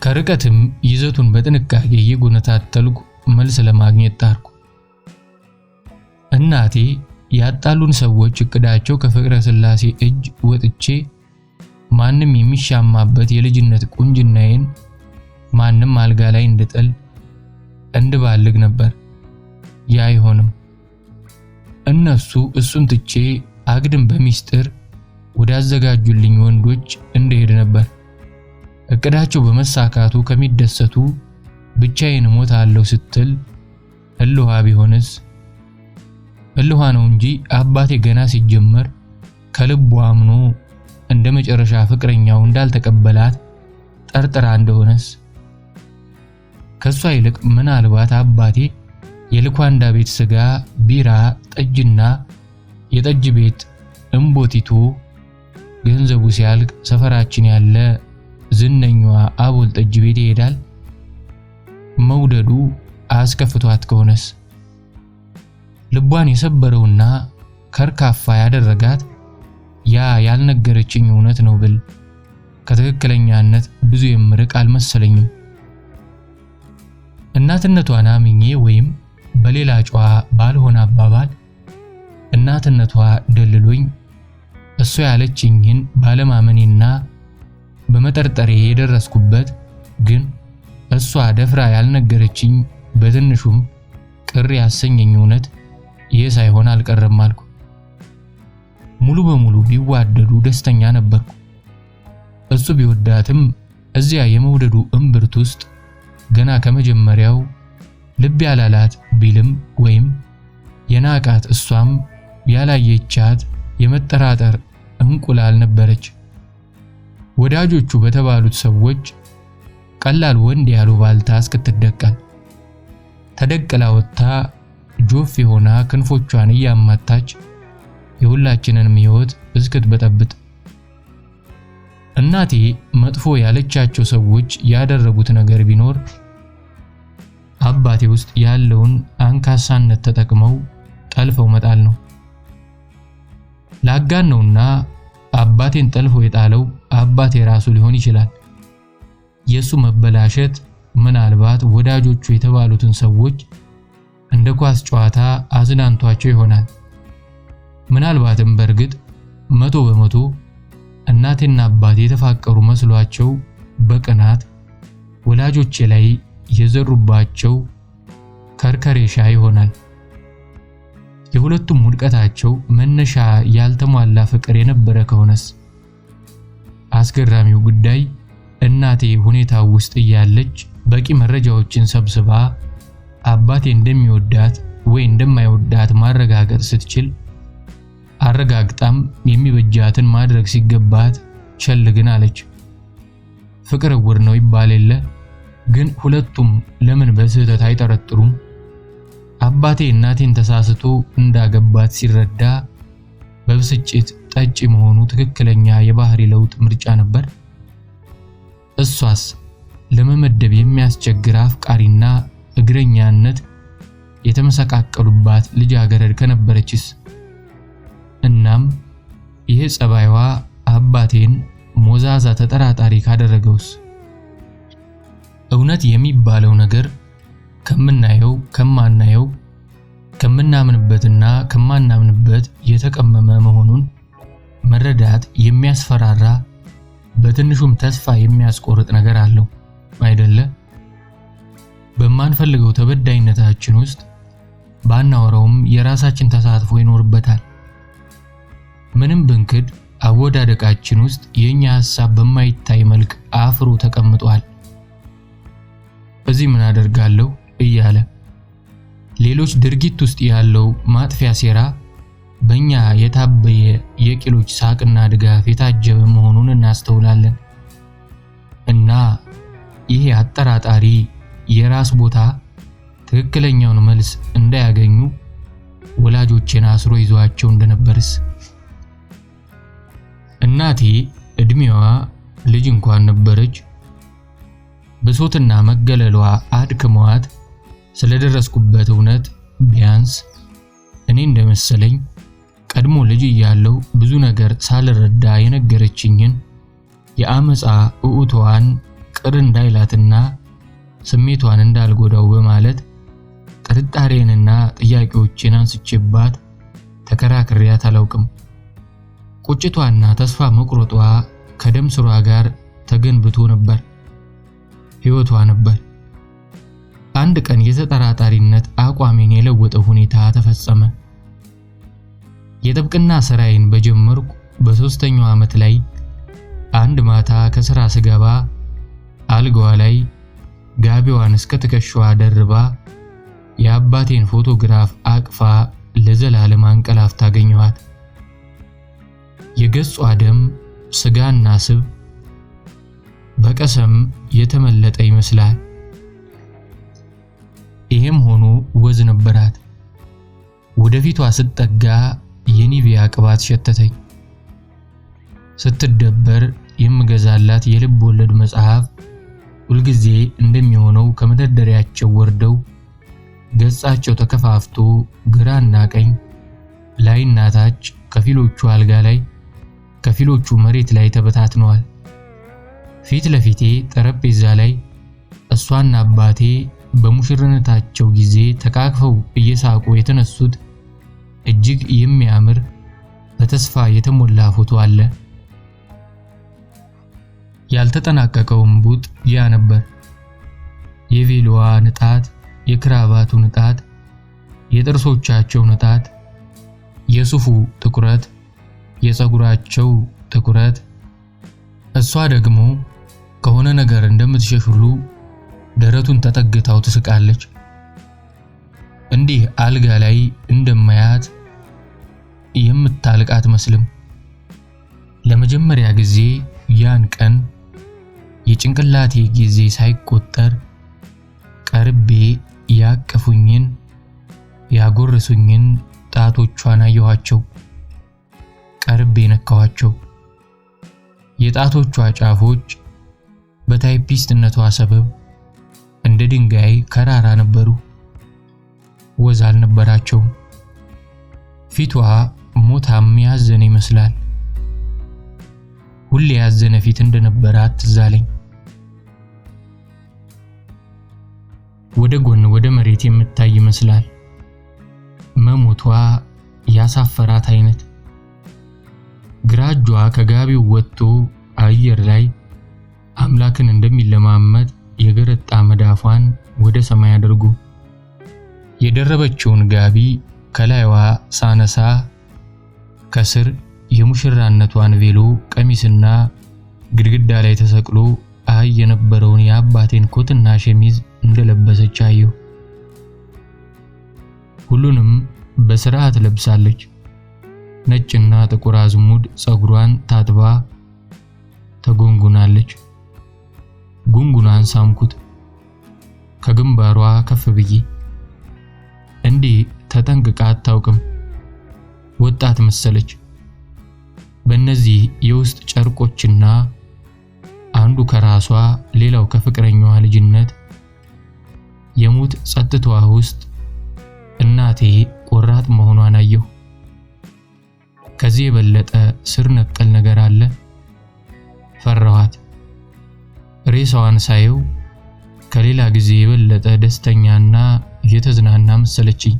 ከርቀትም ይዘቱን በጥንቃቄ እየጎነታተልኩ መልስ ለማግኘት ጣርኩ። እናቴ ያጣሉን ሰዎች እቅዳቸው ከፍቅረ ሥላሴ እጅ ወጥቼ ማንም የሚሻማበት የልጅነት ቁንጅናዬን ማንም አልጋ ላይ እንድጥል እንድባልግ ነበር። ያ አይሆንም። እነሱ እሱን ትቼ አግድም በሚስጥር ወዳዘጋጁልኝ ወንዶች እንደሄድ ነበር። እቅዳቸው በመሳካቱ ከሚደሰቱ ብቻዬን ሞታለሁ ስትል እልዋ ቢሆንስ? እልዋ ነው እንጂ አባቴ ገና ሲጀመር ከልቡ አምኖ እንደ መጨረሻ ፍቅረኛው እንዳልተቀበላት ጠርጥራ እንደሆነስ? ከሷ ይልቅ ምናልባት አባቴ የልኳንዳ ቤት ስጋ፣ ቢራ፣ ጠጅና የጠጅ ቤት እምቦቲቶ ገንዘቡ ሲያልቅ ሰፈራችን ያለ ዝነኛዋ አቦል ጠጅ ቤት ይሄዳል። መውደዱ አስከፍቷት ከሆነስ? ልቧን የሰበረውና ከርካፋ ያደረጋት ያ ያልነገረችኝ እውነት ነው ብል ከትክክለኛነት ብዙ የምርቅ አልመሰለኝም። እናትነቷን አምኜ ወይም በሌላ ጨዋ ባልሆነ አባባል እናትነቷ ደልሎኝ እሷ ያለችኝን ባለማመኔና በመጠርጠሬ የደረስኩበት ግን እሷ ደፍራ ያልነገረችኝ በትንሹም ቅር ያሰኘኝ እውነት ይህ ሳይሆን አልቀረም አልኩ። ሙሉ በሙሉ ቢዋደዱ ደስተኛ ነበርኩ። እሱ ቢወዳትም እዚያ የመውደዱ እምብርት ውስጥ ገና ከመጀመሪያው ልብ ያላላት ቢልም ወይም የናቃት እሷም ያላየቻት የመጠራጠር እንቁላል ነበረች። ወዳጆቹ በተባሉት ሰዎች ቀላል ወንድ ያሉ ባልታ እስክትደቀል ተደቅላ ወጥታ ጆፍ ሆና ክንፎቿን እያማታች የሁላችንንም ሕይወት እስክትበጠብጥ እናቴ መጥፎ ያለቻቸው ሰዎች ያደረጉት ነገር ቢኖር አባቴ ውስጥ ያለውን አንካሳነት ተጠቅመው ጠልፈው መጣል ነው። ላጋነውና አባቴን ጠልፎ የጣለው አባቴ ራሱ ሊሆን ይችላል። የሱ መበላሸት ምናልባት ወዳጆቹ የተባሉትን ሰዎች እንደ ኳስ ጨዋታ አዝናንቷቸው ይሆናል። ምናልባትም በእርግጥ 100% እናቴና አባቴ የተፋቀሩ መስሏቸው በቅናት ወላጆቼ ላይ የዘሩባቸው ከርከሬሻ ይሆናል። የሁለቱም ውድቀታቸው መነሻ ያልተሟላ ፍቅር የነበረ ከሆነስ? አስገራሚው ጉዳይ እናቴ ሁኔታው ውስጥ እያለች በቂ መረጃዎችን ሰብስባ አባቴ እንደሚወዳት ወይ እንደማይወዳት ማረጋገጥ ስትችል አረጋግጣም የሚበጃትን ማድረግ ሲገባት ቸል ግን አለች። ፍቅር ዕውር ነው ይባል የለ ግን ሁለቱም ለምን በስህተት አይጠረጥሩም? አባቴ እናቴን ተሳስቶ እንዳገባት ሲረዳ በብስጭት ጠጪ መሆኑ ትክክለኛ የባህሪ ለውጥ ምርጫ ነበር። እሷስ ለመመደብ የሚያስቸግር አፍቃሪና እግረኛነት የተመሰቃቀሉባት ልጃገረድ ከነበረችስ? እናም ይሄ ጸባይዋ አባቴን ሞዛዛ ተጠራጣሪ ካደረገውስ? እውነት የሚባለው ነገር ከምናየው ከማናየው ከምናምንበትና ከማናምንበት የተቀመመ መሆኑን መረዳት የሚያስፈራራ በትንሹም ተስፋ የሚያስቆርጥ ነገር አለው አይደለ? በማንፈልገው ተበዳይነታችን ውስጥ ባናወራውም የራሳችን ተሳትፎ ይኖርበታል። ምንም ብንክድ አወዳደቃችን ውስጥ የኛ ሐሳብ በማይታይ መልክ አፍሮ ተቀምጧል። እዚህ ምን አደርጋለሁ እያለ ሌሎች ድርጊት ውስጥ ያለው ማጥፊያ ሴራ በእኛ የታበየ የቂሎች ሳቅና ድጋፍ የታጀበ መሆኑን እናስተውላለን። እና ይሄ አጠራጣሪ የራስ ቦታ ትክክለኛውን መልስ እንዳያገኙ ወላጆቼን አስሮ ይዟቸው እንደነበርስ? እናቴ እድሜዋ ልጅ እንኳን ነበረች በሶትና መገለሏ አድክሟት ስለደረስኩበት እውነት ቢያንስ እኔ እንደመሰለኝ ቀድሞ ልጅ እያለው ብዙ ነገር ሳልረዳ የነገረችኝን የአመፃ እኡቷን ቅር እንዳይላትና ስሜቷን እንዳልጎዳው በማለት ጥርጣሬንና ጥያቄዎችን አንስቼባት ተከራክሬያት አላውቅም። ቁጭቷና ተስፋ መቁረጧ ከደም ስሯ ጋር ተገንብቶ ነበር፣ ሕይወቷ ነበር። አንድ ቀን የተጠራጣሪነት አቋሜን የለወጠ ሁኔታ ተፈጸመ። የጥብቅና ስራዬን በጀመርኩ በ3ኛው ዓመት ላይ አንድ ማታ ከስራ ስገባ አልጋዋ ላይ ጋቢዋን እስከ ትከሻዋ ደርባ የአባቴን ፎቶግራፍ አቅፋ ለዘላለም አንቀላፍታ አገኘኋት። የገጿ ደም ስጋና ስብ በቀሰም የተመለጠ ይመስላል። ይሄም ሆኖ ወዝ ነበራት። ወደፊቷ ስትጠጋ የኒቪያ ቅባት ሸተተኝ። ስትደበር የምገዛላት የልብ ወለድ መጽሐፍ ሁልጊዜ እንደሚሆነው ከመደርደሪያቸው ወርደው ገጻቸው ተከፋፍቶ ግራና ቀኝ ላይና ታች ከፊሎቹ አልጋ ላይ ከፊሎቹ መሬት ላይ ተበታትነዋል። ፊት ለፊቴ ጠረጴዛ ላይ እሷና አባቴ በሙሽርነታቸው ጊዜ ተቃቅፈው እየሳቁ የተነሱት እጅግ የሚያምር በተስፋ የተሞላ ፎቶ አለ። ያልተጠናቀቀው እምቡጥ ያ ነበር። የቬሎዋ ንጣት፣ የክራባቱ ንጣት፣ የጥርሶቻቸው ንጣት፣ የሱፉ ጥቁረት፣ የፀጉራቸው ጥቁረት። እሷ ደግሞ ከሆነ ነገር እንደምትሸሽ ሁሉ ደረቱን ተጠግታው ትስቃለች። እንዲህ አልጋ ላይ እንደማያት የምታልቅ አትመስልም። ለመጀመሪያ ጊዜ ያን ቀን የጭንቅላቴ ጊዜ ሳይቆጠር ቀርቤ ያቀፉኝን ያጎረሱኝን ጣቶቿን አየኋቸው። ቀርቤ ነካኋቸው። የጣቶቿ ጫፎች በታይፒስትነቷ ሰበብ እንደ ድንጋይ ከራራ ነበሩ። ወዝ አልነበራቸውም። ፊቷ ሞታም ያዘነ ይመስላል። ሁሌ ያዘነ ፊት እንደነበራት ትዝ አለኝ። ወደ ጎን ወደ መሬት የምታይ ይመስላል። መሞቷ ያሳፈራት አይነት። ግራ እጇ ከጋቢው ወጥቶ አየር ላይ አምላክን እንደሚለማመጥ የገረጣ መዳፏን ወደ ሰማይ አድርጉ። የደረበችውን ጋቢ ከላይዋ ሳነሳ ከስር የሙሽራነቷን ቬሎ ቀሚስና ግድግዳ ላይ ተሰቅሎ አይ የነበረውን የአባቴን ኮትና ሸሚዝ እንደለበሰች አየሁ። ሁሉንም በስርዓት ለብሳለች። ነጭና ጥቁር አዝሙድ ጸጉሯን ታጥባ ተጎንጉናለች። ጉንጉኗን ሳምኩት ከግንባሯ ከፍ ብዬ። እንዲህ ተጠንቅቃ አታውቅም። ወጣት መሰለች። በእነዚህ የውስጥ ጨርቆችና አንዱ ከራሷ ሌላው ከፍቅረኛዋ ልጅነት የሙት ጸጥታዋ ውስጥ እናቴ ቆራጥ መሆኗን አየሁ። ከዚህ የበለጠ ስር ነቀል ነገር አለ? ፈራኋት። ሬሳዋን ሳየው ከሌላ ጊዜ የበለጠ ደስተኛና የተዝናና መሰለችኝ።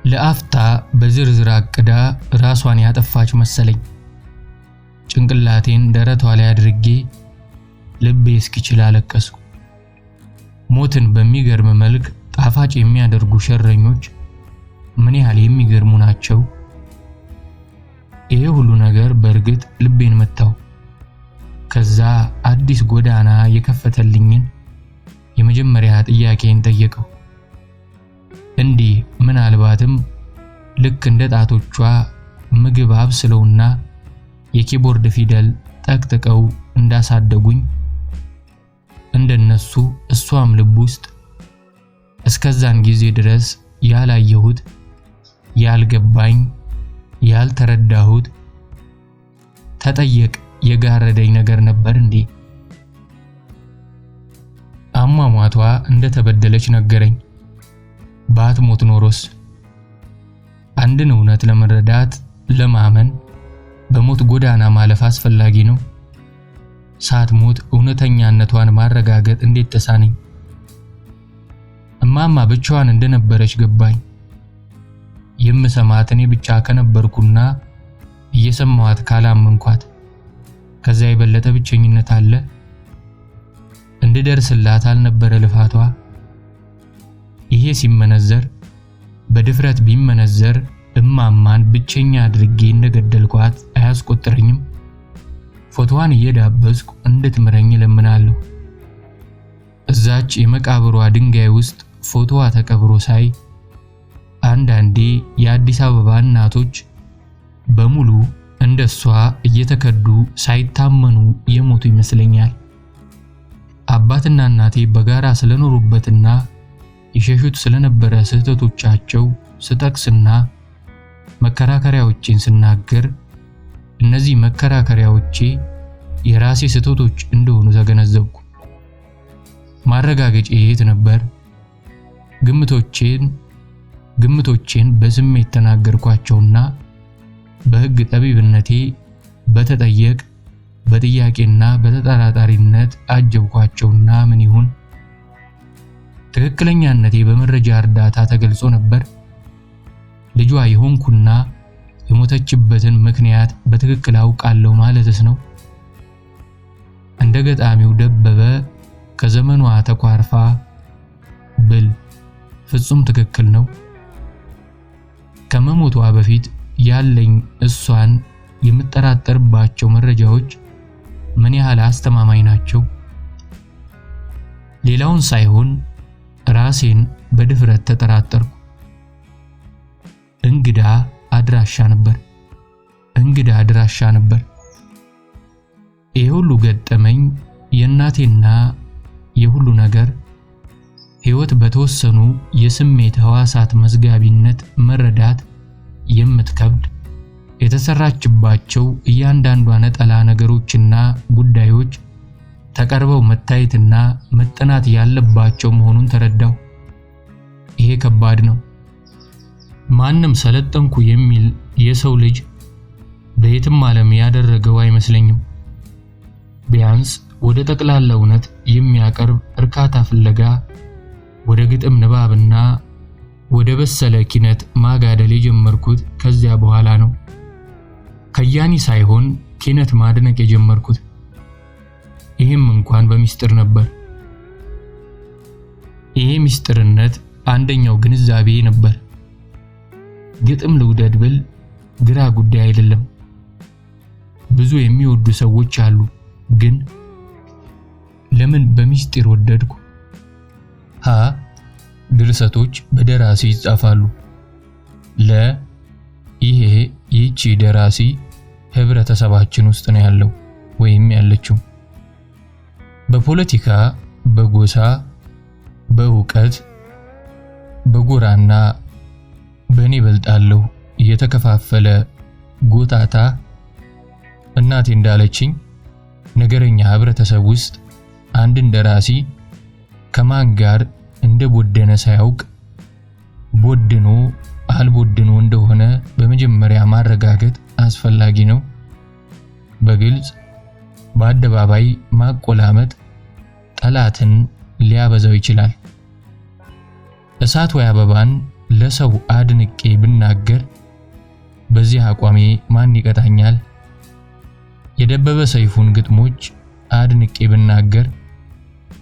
ለአፍታ በዝርዝር አቅዳ ራሷን ያጠፋች መሰለኝ። ጭንቅላቴን ደረቷ ላይ አድርጌ ልቤ እስኪችል አለቀስኩ። ሞትን በሚገርም መልክ ጣፋጭ የሚያደርጉ ሸረኞች ምን ያህል የሚገርሙ ናቸው። ይሄ ሁሉ ነገር በእርግጥ ልቤን መታው። ከዛ አዲስ ጎዳና የከፈተልኝን የመጀመሪያ ጥያቄን ጠየቀው። እንዲህ ምናልባትም ልክ እንደ ጣቶቿ ምግብ አብስለውና የኪቦርድ ፊደል ጠቅጥቀው እንዳሳደጉኝ እንደነሱ እሷም ልብ ውስጥ እስከዛን ጊዜ ድረስ ያላየሁት፣ ያልገባኝ፣ ያልተረዳሁት ተጠየቅ የጋረደኝ ነገር ነበር እንዴ? አሟሟቷ እንደተበደለች ነገረኝ። ባትሞት ኖሮስ? አንድን እውነት ለመረዳት ለማመን በሞት ጎዳና ማለፍ አስፈላጊ ነው። ሳትሞት እውነተኛነቷን ማረጋገጥ እንዴት ተሳነኝ? እማማ ብቻዋን እንደነበረች ገባኝ። የምሰማት እኔ ብቻ ከነበርኩና እየሰማዋት ካላመንኳት ከዛ የበለጠ ብቸኝነት አለ? እንድደርስላት አልነበረ ልፋቷ? ይሄ ሲመነዘር በድፍረት ቢመነዘር እማማን ብቸኛ አድርጌ እንደገደልኳት አያስቆጥረኝም? ፎቶዋን እየዳበስኩ እንድትምረኝ ለምናለሁ። እዛች የመቃብሯ ድንጋይ ውስጥ ፎቶዋ ተቀብሮ ሳይ አንዳንዴ የአዲስ አበባ እናቶች በሙሉ እንደሷ እየተከዱ ሳይታመኑ የሞቱ ይመስለኛል። አባትና እናቴ በጋራ ስለኖሩበትና ይሸሹት ስለነበረ ስህተቶቻቸው ስጠቅስና መከራከሪያዎችን ስናገር እነዚህ መከራከሪያዎቼ የራሴ ስህተቶች እንደሆኑ ተገነዘብኩ። ማረጋገጫ የት ነበር? ግምቶቼን በስሜት ተናገርኳቸውና በሕግ ጠቢብነቴ በተጠየቅ በጥያቄና በተጠራጣሪነት አጀብኳቸውና ምን ይሁን ትክክለኛነቴ በመረጃ እርዳታ ተገልጾ ነበር። ልጇ የሆንኩና የሞተችበትን ምክንያት በትክክል አውቃለሁ ማለትስ ነው? እንደ ገጣሚው ደበበ ከዘመኗ ተኳርፋ ብል ፍጹም ትክክል ነው። ከመሞቷ በፊት ያለኝ እሷን የምጠራጠርባቸው መረጃዎች ምን ያህል አስተማማኝ ናቸው? ሌላውን ሳይሆን ራሴን በድፍረት ተጠራጠርኩ። እንግዳ አድራሻ ነበር። ይሄ ሁሉ ገጠመኝ የእናቴና የሁሉ ነገር ሕይወት በተወሰኑ የስሜት ሕዋሳት መዝጋቢነት መረዳት የምትከብድ የተሰራችባቸው እያንዳንዷ ነጠላ ነገሮችና ጉዳዮች ተቀርበው መታየትና መጠናት ያለባቸው መሆኑን ተረዳው። ይሄ ከባድ ነው። ማንም ሰለጠንኩ የሚል የሰው ልጅ በየትም ዓለም ያደረገው አይመስለኝም። ቢያንስ ወደ ጠቅላላ እውነት የሚያቀርብ እርካታ ፍለጋ ወደ ግጥም ንባብና ወደ በሰለ ኪነት ማጋደል የጀመርኩት ከዚያ በኋላ ነው። ከያኒ ሳይሆን ኪነት ማድነቅ የጀመርኩት። ይህም እንኳን በሚስጥር ነበር። ይሄ ሚስጥርነት አንደኛው ግንዛቤ ነበር። ግጥም ልውደድ ብል ግራ ጉዳይ አይደለም። ብዙ የሚወዱ ሰዎች አሉ። ግን ለምን በሚስጥር ወደድኩ? ድርሰቶች በደራሲ ይጻፋሉ። ይህቺ ደራሲ ህብረተሰባችን ውስጥ ነው ያለው ወይም ያለችው። በፖለቲካ፣ በጎሳ፣ በእውቀት፣ በጎራና በኔ በልጣለሁ የተከፋፈለ ጎታታ እናቴ እንዳለችኝ ነገረኛ ህብረተሰብ ውስጥ አንድን ደራሲ ከማን ጋር እንደቦደነ ሳያውቅ ቦድኖ አልቦድኖ እንደሆነ በመጀመሪያ ማረጋገጥ አስፈላጊ ነው። በግልጽ በአደባባይ ማቆላመጥ ጠላትን ሊያበዛው ይችላል። እሳት ወይ አበባን ለሰው አድንቄ ብናገር በዚህ አቋሜ ማን ይቀጣኛል? የደበበ ሰይፉን ግጥሞች አድንቄ ብናገር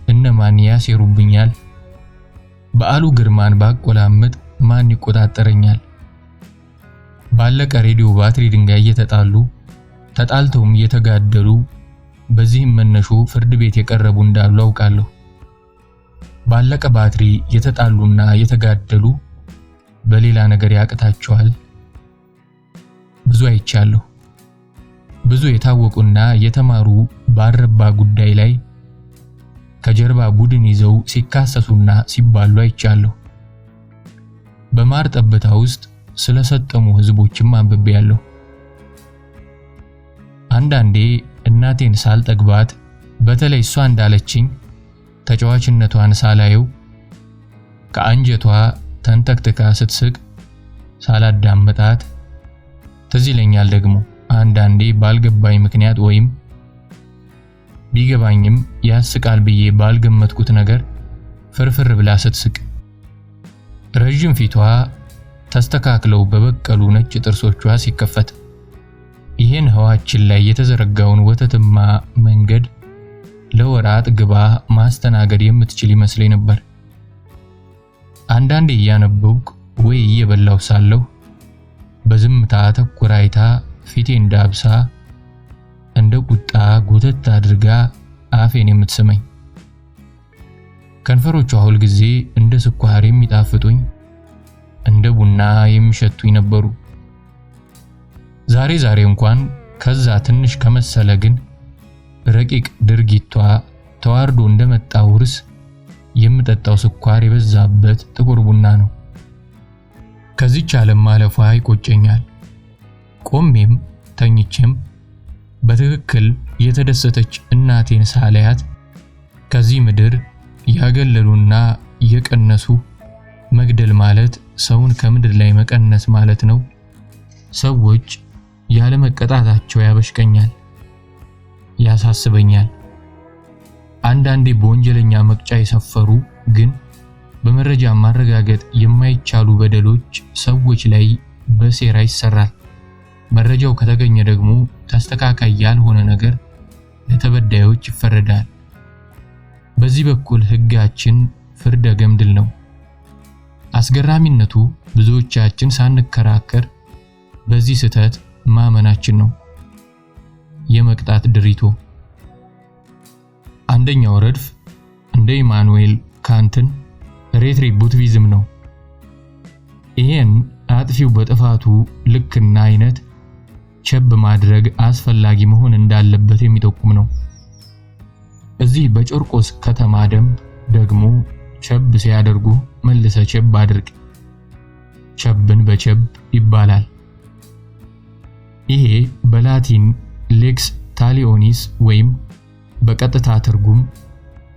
እነማን ያሴሩብኛል? በዓሉ ግርማን ባቆላመጥ ማን ይቆጣጠረኛል? ባለቀ ሬዲዮ ባትሪ ድንጋይ እየተጣሉ ተጣልተውም እየተጋደሉ በዚህም መነሾ ፍርድ ቤት የቀረቡ እንዳሉ አውቃለሁ። ባለቀ ባትሪ የተጣሉና የተጋደሉ በሌላ ነገር ያቅታቸዋል። ብዙ አይቻለሁ። ብዙ የታወቁና የተማሩ ባረባ ጉዳይ ላይ ከጀርባ ቡድን ይዘው ሲካሰሱና ሲባሉ አይቻለሁ። በማር ጠብታ ውስጥ ስለሰጠሙ ህዝቦችም አንብቤያለሁ። አንዳንዴ እናቴን ሳልጠግባት በተለይ እሷ እንዳለችኝ ተጫዋችነቷን ሳላየው ከአንጀቷ ተንተክተካ ስትስቅ ሳላዳመጣት ትዝ ይለኛል። ደግሞ አንዳንዴ ባልገባኝ ምክንያት ወይም ቢገባኝም ያስቃል ብዬ ባልገመትኩት ነገር ፍርፍር ብላ ስትስቅ ረጅም ፊቷ ተስተካክለው በበቀሉ ነጭ ጥርሶቿ ሲከፈት ይሄን ህዋችን ላይ የተዘረጋውን ወተትማ መንገድ ለወራት ግባ ማስተናገድ የምትችል ይመስለኝ ነበር። አንዳንዴ እያነበብኩ ወይ እየበላው ሳለሁ በዝምታ ተኩራይታ ፊቴን ዳብሳ እንደ ቁጣ ጎተት አድርጋ አፌን የምትስመኝ ከንፈሮቿ ሁል ጊዜ እንደ ስኳር የሚጣፍጡኝ እንደ ቡና የሚሸቱኝ ነበሩ። ዛሬ እንኳን ከዛ ትንሽ ከመሰለ ግን ረቂቅ ድርጊቷ ተዋርዶ እንደመጣው ርስ የምጠጣው ስኳር የበዛበት ጥቁር ቡና ነው። ከዚች ዓለም ማለፏ ይቆጨኛል። ቆሜም ተኝቼም በትክክል የተደሰተች እናቴን ሳላያት ከዚህ ምድር ያገለሉና የቀነሱ መግደል ማለት ሰውን ከምድር ላይ መቀነስ ማለት ነው። ሰዎች ያለ መቀጣታቸው ያበሽቀኛል፣ ያሳስበኛል። አንዳንዴ በወንጀለኛ መቅጫ የሰፈሩ ግን በመረጃ ማረጋገጥ የማይቻሉ በደሎች ሰዎች ላይ በሴራ ይሰራል። መረጃው ከተገኘ ደግሞ ተስተካካይ ያልሆነ ነገር ለተበዳዮች ይፈረዳል። በዚህ በኩል ህጋችን ፍርደ ገምድል ነው። አስገራሚነቱ ብዙዎቻችን ሳንከራከር በዚህ ስህተት ማመናችን ነው። የመቅጣት ድሪቶ አንደኛው ረድፍ እንደ ኢማኑኤል ካንትን ሬትሪቡቲቪዝም ነው። ይሄን አጥፊው በጥፋቱ ልክና አይነት ቸብ ማድረግ አስፈላጊ መሆን እንዳለበት የሚጠቁም ነው። እዚህ በጨርቆስ ከተማ ደንብ ደግሞ ቸብ ሲያደርጉ መልሰ ቸብ አድርግ፣ ቸብን በቸብ ይባላል። ይሄ በላቲን ሌክስ ታሊዮኒስ ወይም በቀጥታ ትርጉም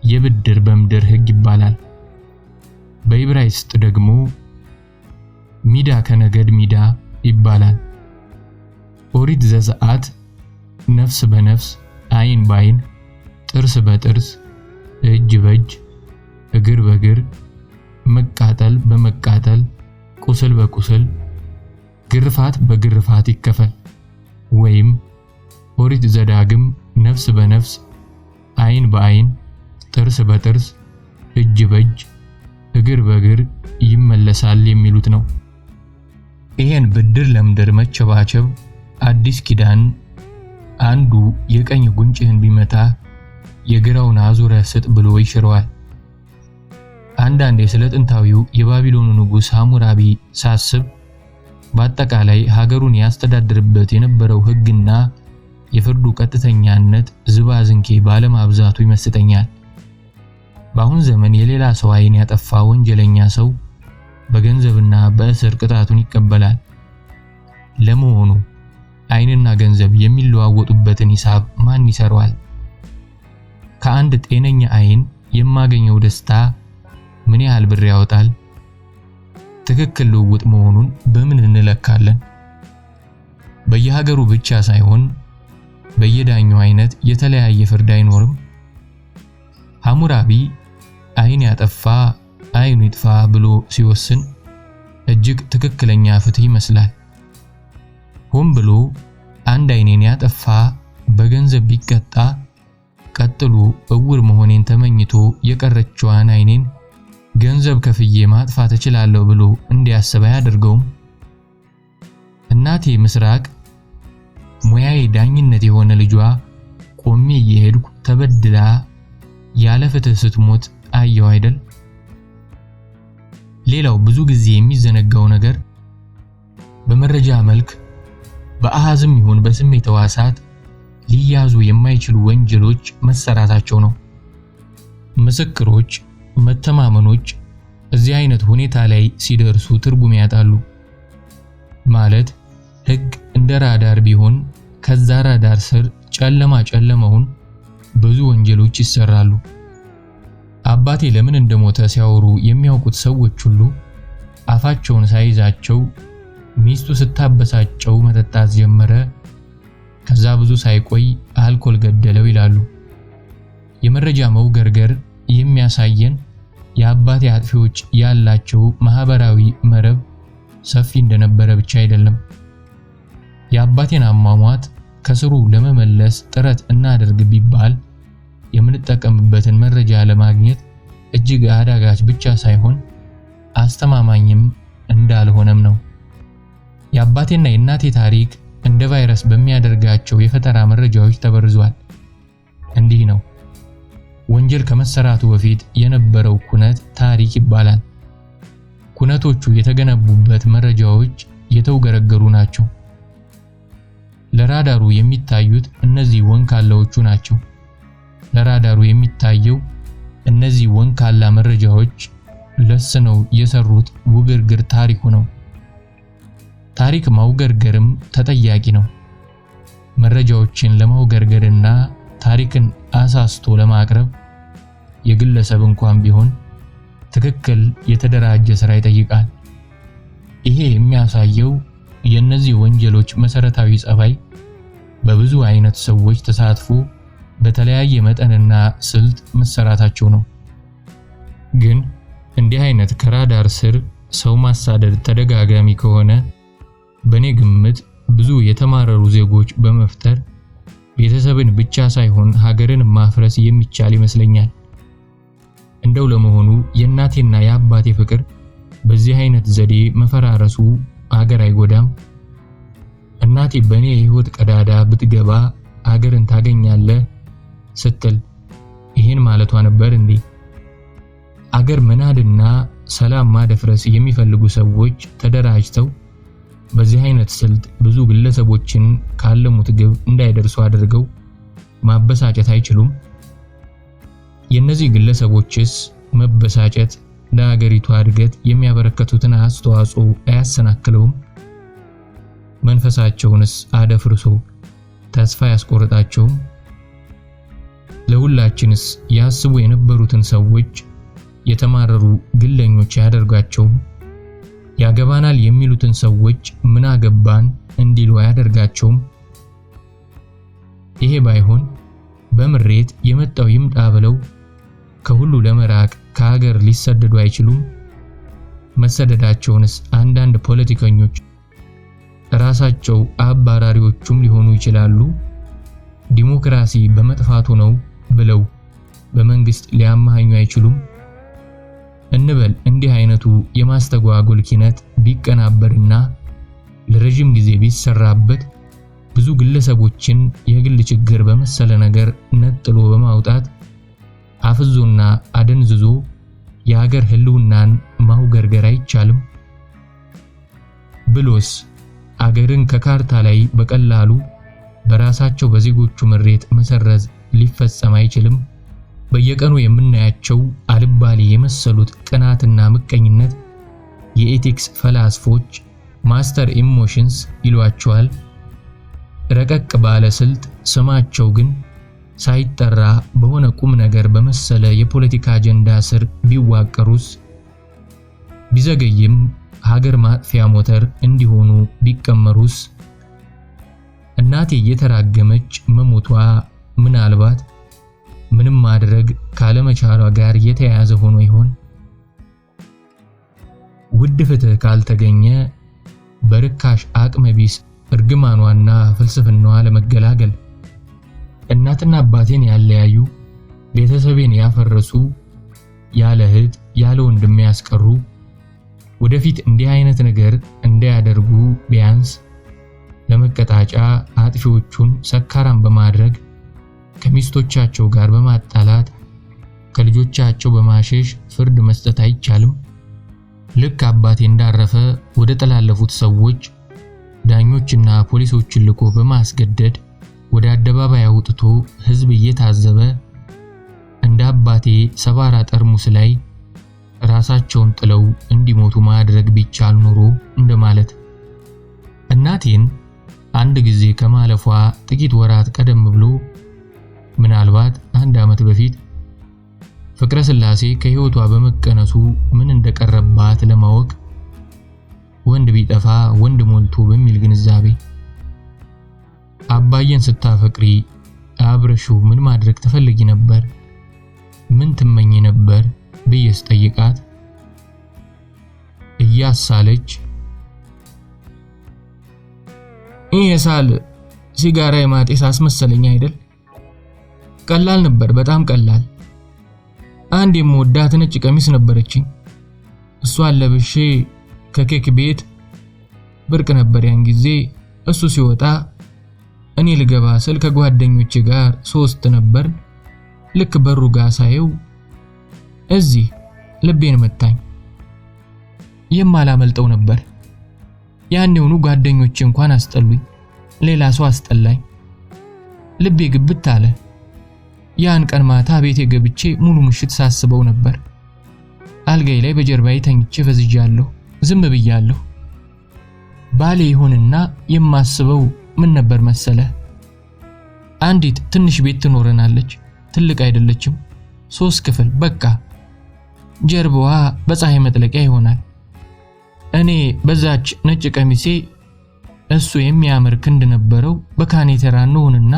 የብድር በምድር ህግ ይባላል። በዕብራይስጥ ደግሞ ሚዳ ከነገድ ሚዳ ይባላል። ኦሪት ዘጸአት ነፍስ በነፍስ አይን በአይን ጥርስ በጥርስ እጅ በእጅ እግር በእግር መቃጠል በመቃጠል ቁስል በቁስል ግርፋት በግርፋት ይከፈል። ወይም ኦሪት ዘዳግም ነፍስ በነፍስ አይን በአይን ጥርስ በጥርስ እጅ በእጅ እግር በእግር ይመለሳል የሚሉት ነው። ይሄን ብድር ለምድር መቸባቸብ አዲስ ኪዳን አንዱ የቀኝ ጉንጭህን ቢመታ የግራውን አዙረ ስጥ ብሎ ይሽረዋል። አንዳንዴ ስለ ጥንታዊው የባቢሎኑ ንጉስ ሐሙራቢ ሳስብ በአጠቃላይ ሀገሩን ያስተዳድርበት የነበረው ሕግና የፍርዱ ቀጥተኛነት ዝባዝንኬ ባለማብዛቱ ይመስጠኛል። በአሁን ዘመን የሌላ ሰው ዓይን ያጠፋ ወንጀለኛ ሰው በገንዘብና በእስር ቅጣቱን ይቀበላል። ለመሆኑ ዓይንና ገንዘብ የሚለዋወጡበትን ሂሳብ ማን ይሰራዋል? ከአንድ ጤነኛ ዓይን የማገኘው ደስታ ምን ያህል ብር ያወጣል? ትክክል ልውውጥ መሆኑን በምን እንለካለን? በየሀገሩ ብቻ ሳይሆን በየዳኛው አይነት የተለያየ ፍርድ አይኖርም? ሐሙራቢ ዓይን ያጠፋ ዓይኑ ይጥፋ ብሎ ሲወስን እጅግ ትክክለኛ ፍትህ ይመስላል። ሆን ብሎ አንድ ዓይኔን ያጠፋ በገንዘብ ቢቀጣ ቀጥሎ እውር መሆኔን ተመኝቶ የቀረችዋን ዓይኔን ገንዘብ ከፍዬ ማጥፋት እችላለሁ ብሎ እንዲያስብ አያደርገውም? እናቴ ምስራቅ ሙያዬ ዳኝነት የሆነ ልጇ ቆሜ እየሄድኩ ተበድላ ያለ ፍትህ ስትሞት አየው አይደል? ሌላው ብዙ ጊዜ የሚዘነጋው ነገር በመረጃ መልክ በአሃዝም ይሁን በስሜት ሕዋሳት ሊያዙ የማይችሉ ወንጀሎች መሰራታቸው ነው። ምስክሮች፣ መተማመኖች እዚህ አይነት ሁኔታ ላይ ሲደርሱ ትርጉም ያጣሉ። ማለት ሕግ እንደ ራዳር ቢሆን ከዛ ራዳር ስር ጨለማውን ብዙ ወንጀሎች ይሰራሉ። አባቴ ለምን እንደሞተ ሲያወሩ የሚያውቁት ሰዎች ሁሉ አፋቸውን ሳይዛቸው ሚስቱ ስታበሳጨው መጠጣት ጀመረ፣ ከዛ ብዙ ሳይቆይ አልኮል ገደለው ይላሉ። የመረጃ መውገርገር የሚያሳየን የአባቴ አጥፊዎች ያላቸው ማህበራዊ መረብ ሰፊ እንደነበረ ብቻ አይደለም። የአባቴን አሟሟት ከስሩ ለመመለስ ጥረት እናደርግ ቢባል የምንጠቀምበትን መረጃ ለማግኘት እጅግ አዳጋች ብቻ ሳይሆን አስተማማኝም እንዳልሆነም ነው። የአባቴና የእናቴ ታሪክ እንደ ቫይረስ በሚያደርጋቸው የፈጠራ መረጃዎች ተበርዟል። እንዲህ ነው። ወንጀል ከመሰራቱ በፊት የነበረው ኩነት ታሪክ ይባላል። ኩነቶቹ የተገነቡበት መረጃዎች የተውገረገሩ ናቸው። ለራዳሩ የሚታዩት እነዚህ ወንካላዎቹ ናቸው። ለራዳሩ የሚታየው እነዚህ ወንካላ መረጃዎች ለስነው የሰሩት ውግርግር ታሪኩ ነው። ታሪክ ማውገርገርም ተጠያቂ ነው። መረጃዎችን ለማውገርገርና ታሪክን አሳስቶ ለማቅረብ የግለሰብ እንኳን ቢሆን ትክክል የተደራጀ ስራ ይጠይቃል። ይሄ የሚያሳየው የእነዚህ ወንጀሎች መሰረታዊ ጸባይ በብዙ አይነት ሰዎች ተሳትፎ በተለያየ መጠንና ስልት መሰራታቸው ነው። ግን እንዲህ አይነት ከራዳር ስር ሰው ማሳደድ ተደጋጋሚ ከሆነ በኔ ግምት ብዙ የተማረሩ ዜጎች በመፍጠር ቤተሰብን ብቻ ሳይሆን ሀገርን ማፍረስ የሚቻል ይመስለኛል። እንደው ለመሆኑ የእናቴና የአባቴ ፍቅር በዚህ አይነት ዘዴ መፈራረሱ ሀገር አይጎዳም? እናቴ በኔ የህይወት ቀዳዳ ብትገባ ሀገርን ታገኛለህ ስትል ይሄን ማለቷ ነበር እንዴ? ሀገር መናድና ሰላም ማደፍረስ የሚፈልጉ ሰዎች ተደራጅተው በዚህ አይነት ስልት ብዙ ግለሰቦችን ካለሙት ግብ እንዳይደርሱ አድርገው ማበሳጨት አይችሉም? የነዚህ ግለሰቦችስ መበሳጨት ለሀገሪቱ እድገት የሚያበረከቱትን አስተዋጽኦ አያሰናክለውም? መንፈሳቸውንስ አደፍርሶ ተስፋ ያስቆርጣቸውም? ለሁላችንስ ያስቡ የነበሩትን ሰዎች የተማረሩ ግለኞች ያደርጋቸውም? ያገባናል የሚሉትን ሰዎች ምን አገባን እንዲሉ ያደርጋቸውም? ይሄ ባይሆን በምሬት የመጣው ይምጣ ብለው ከሁሉ ለመራቅ ከሀገር ሊሰደዱ አይችሉም? መሰደዳቸውንስ አንዳንድ ፖለቲከኞች ራሳቸው አባራሪዎቹም ሊሆኑ ይችላሉ። ዲሞክራሲ በመጥፋቱ ነው ብለው በመንግስት ሊያማኙ አይችሉም? እንበል እንዲህ አይነቱ የማስተጓጎል ኪነት ቢቀናበርና ለረጅም ጊዜ ቢሰራበት ብዙ ግለሰቦችን የግል ችግር በመሰለ ነገር ነጥሎ በማውጣት አፍዞና አደንዝዞ የሀገር ህልውናን ማውገርገር አይቻልም? ብሎስ አገርን ከካርታ ላይ በቀላሉ በራሳቸው በዜጎቹ ምሬት መሰረዝ ሊፈጸም አይችልም? በየቀኑ የምናያቸው አልባሌ የመሰሉት ቅናትና ምቀኝነት የኤቲክስ ፈላስፎች ማስተር ኢሞሽንስ ይሏቸዋል። ረቀቅ ባለ ስልት ስማቸው ግን ሳይጠራ በሆነ ቁም ነገር በመሰለ የፖለቲካ አጀንዳ ስር ቢዋቀሩስ? ቢዘገይም ሀገር ማጥፊያ ሞተር እንዲሆኑ ቢቀመሩስ? እናቴ እየተራገመች መሞቷ ምናልባት ምንም ማድረግ ካለመቻሏ ጋር የተያያዘ ሆኖ ይሆን? ውድ ፍትህ ካልተገኘ በርካሽ አቅመ ቢስ እርግማኗና ፍልስፍናዋ ለመገላገል እናትና አባቴን ያለያዩ፣ ቤተሰቤን ያፈረሱ፣ ያለ እህት ያለ ወንድም ያስቀሩ፣ ወደፊት እንዲህ አይነት ነገር እንዳያደርጉ ቢያንስ ለመቀጣጫ አጥፊዎቹን ሰካራም በማድረግ ከሚስቶቻቸው ጋር በማጣላት ከልጆቻቸው በማሸሽ ፍርድ መስጠት አይቻልም? ልክ አባቴ እንዳረፈ ወደ ተላለፉት ሰዎች ዳኞችና ፖሊሶችን ልኮ በማስገደድ ወደ አደባባይ አውጥቶ ህዝብ እየታዘበ እንደ አባቴ ሰባራ ጠርሙስ ላይ ራሳቸውን ጥለው እንዲሞቱ ማድረግ ቢቻል ኖሮ እንደማለት። እናቴን አንድ ጊዜ ከማለፏ ጥቂት ወራት ቀደም ብሎ ምናልባት 1 ዓመት በፊት ፍቅረ ስላሴ ከህይወቷ በመቀነሱ ምን እንደቀረባት ለማወቅ ወንድ ቢጠፋ ወንድ ሞልቶ በሚል ግንዛቤ አባዬን ስታፈቅሪ አብረሽው ምን ማድረግ ተፈልጊ ነበር? ምን ትመኝ ነበር ብዬ ስጠይቃት እያሳለች ይሄ ሳል ሲጋራ የማጤስ አስመሰለኝ አይደል? ቀላል ነበር፣ በጣም ቀላል። አንድ የምወዳት ነጭ ቀሚስ ነበረችኝ። እሷን ለብሼ ከኬክ ቤት ብርቅ ነበር ያን ጊዜ። እሱ ሲወጣ እኔ ልገባ ስል ከጓደኞቼ ጋር 3 ነበር። ልክ በሩ ጋር ሳየው እዚህ ልቤን መታኝ። የማላመልጠው ነበር። ያኔውኑ ጓደኞቼ እንኳን አስጠሉኝ፣ ሌላ ሰው አስጠላኝ። ልቤ ግብት አለ። ያን ቀን ማታ ቤቴ ገብቼ ሙሉ ምሽት ሳስበው ነበር። አልጋዬ ላይ በጀርባዬ ተኝቼ ፈዝጃለሁ፣ ዝም ብያለሁ። ባሌ ይሆንና የማስበው ምን ነበር መሰለ? አንዲት ትንሽ ቤት ትኖረናለች፣ ትልቅ አይደለችም፣ 3 ክፍል በቃ። ጀርባዋ በፀሐይ መጥለቂያ ይሆናል። እኔ በዛች ነጭ ቀሚሴ፣ እሱ የሚያምር ክንድ ነበረው። በካኔተራ እንሆንና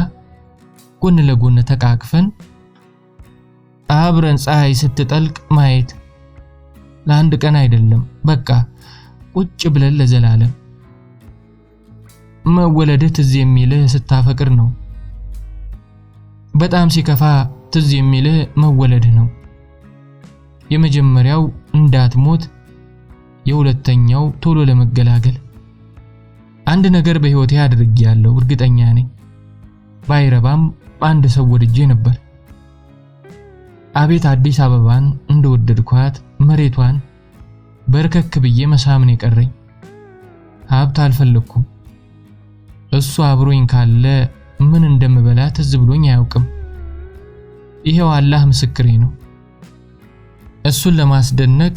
ጎን ለጎን ተቃቅፈን አብረን ፀሐይ ስትጠልቅ ማየት። ለአንድ ቀን አይደለም፣ በቃ ቁጭ ብለን ለዘላለም። መወለድህ ትዝ የሚልህ ስታፈቅር ነው። በጣም ሲከፋ ትዝ የሚልህ መወለድህ ነው። የመጀመሪያው እንዳትሞት፣ የሁለተኛው ቶሎ ለመገላገል። አንድ ነገር በህይወቴ አድርጌያለሁ፣ እርግጠኛ ነኝ። ባይረባም አንድ ሰው ወድጄ ነበር። አቤት አዲስ አበባን እንደወደድኳት፣ መሬቷን በርከክ ብዬ መሳምን የቀረኝ። ሀብት አልፈለኩም። እሱ አብሮኝ ካለ ምን እንደምበላ ትዝ ብሎኝ አያውቅም። ይሄው አላህ ምስክሬ ነው። እሱን ለማስደነቅ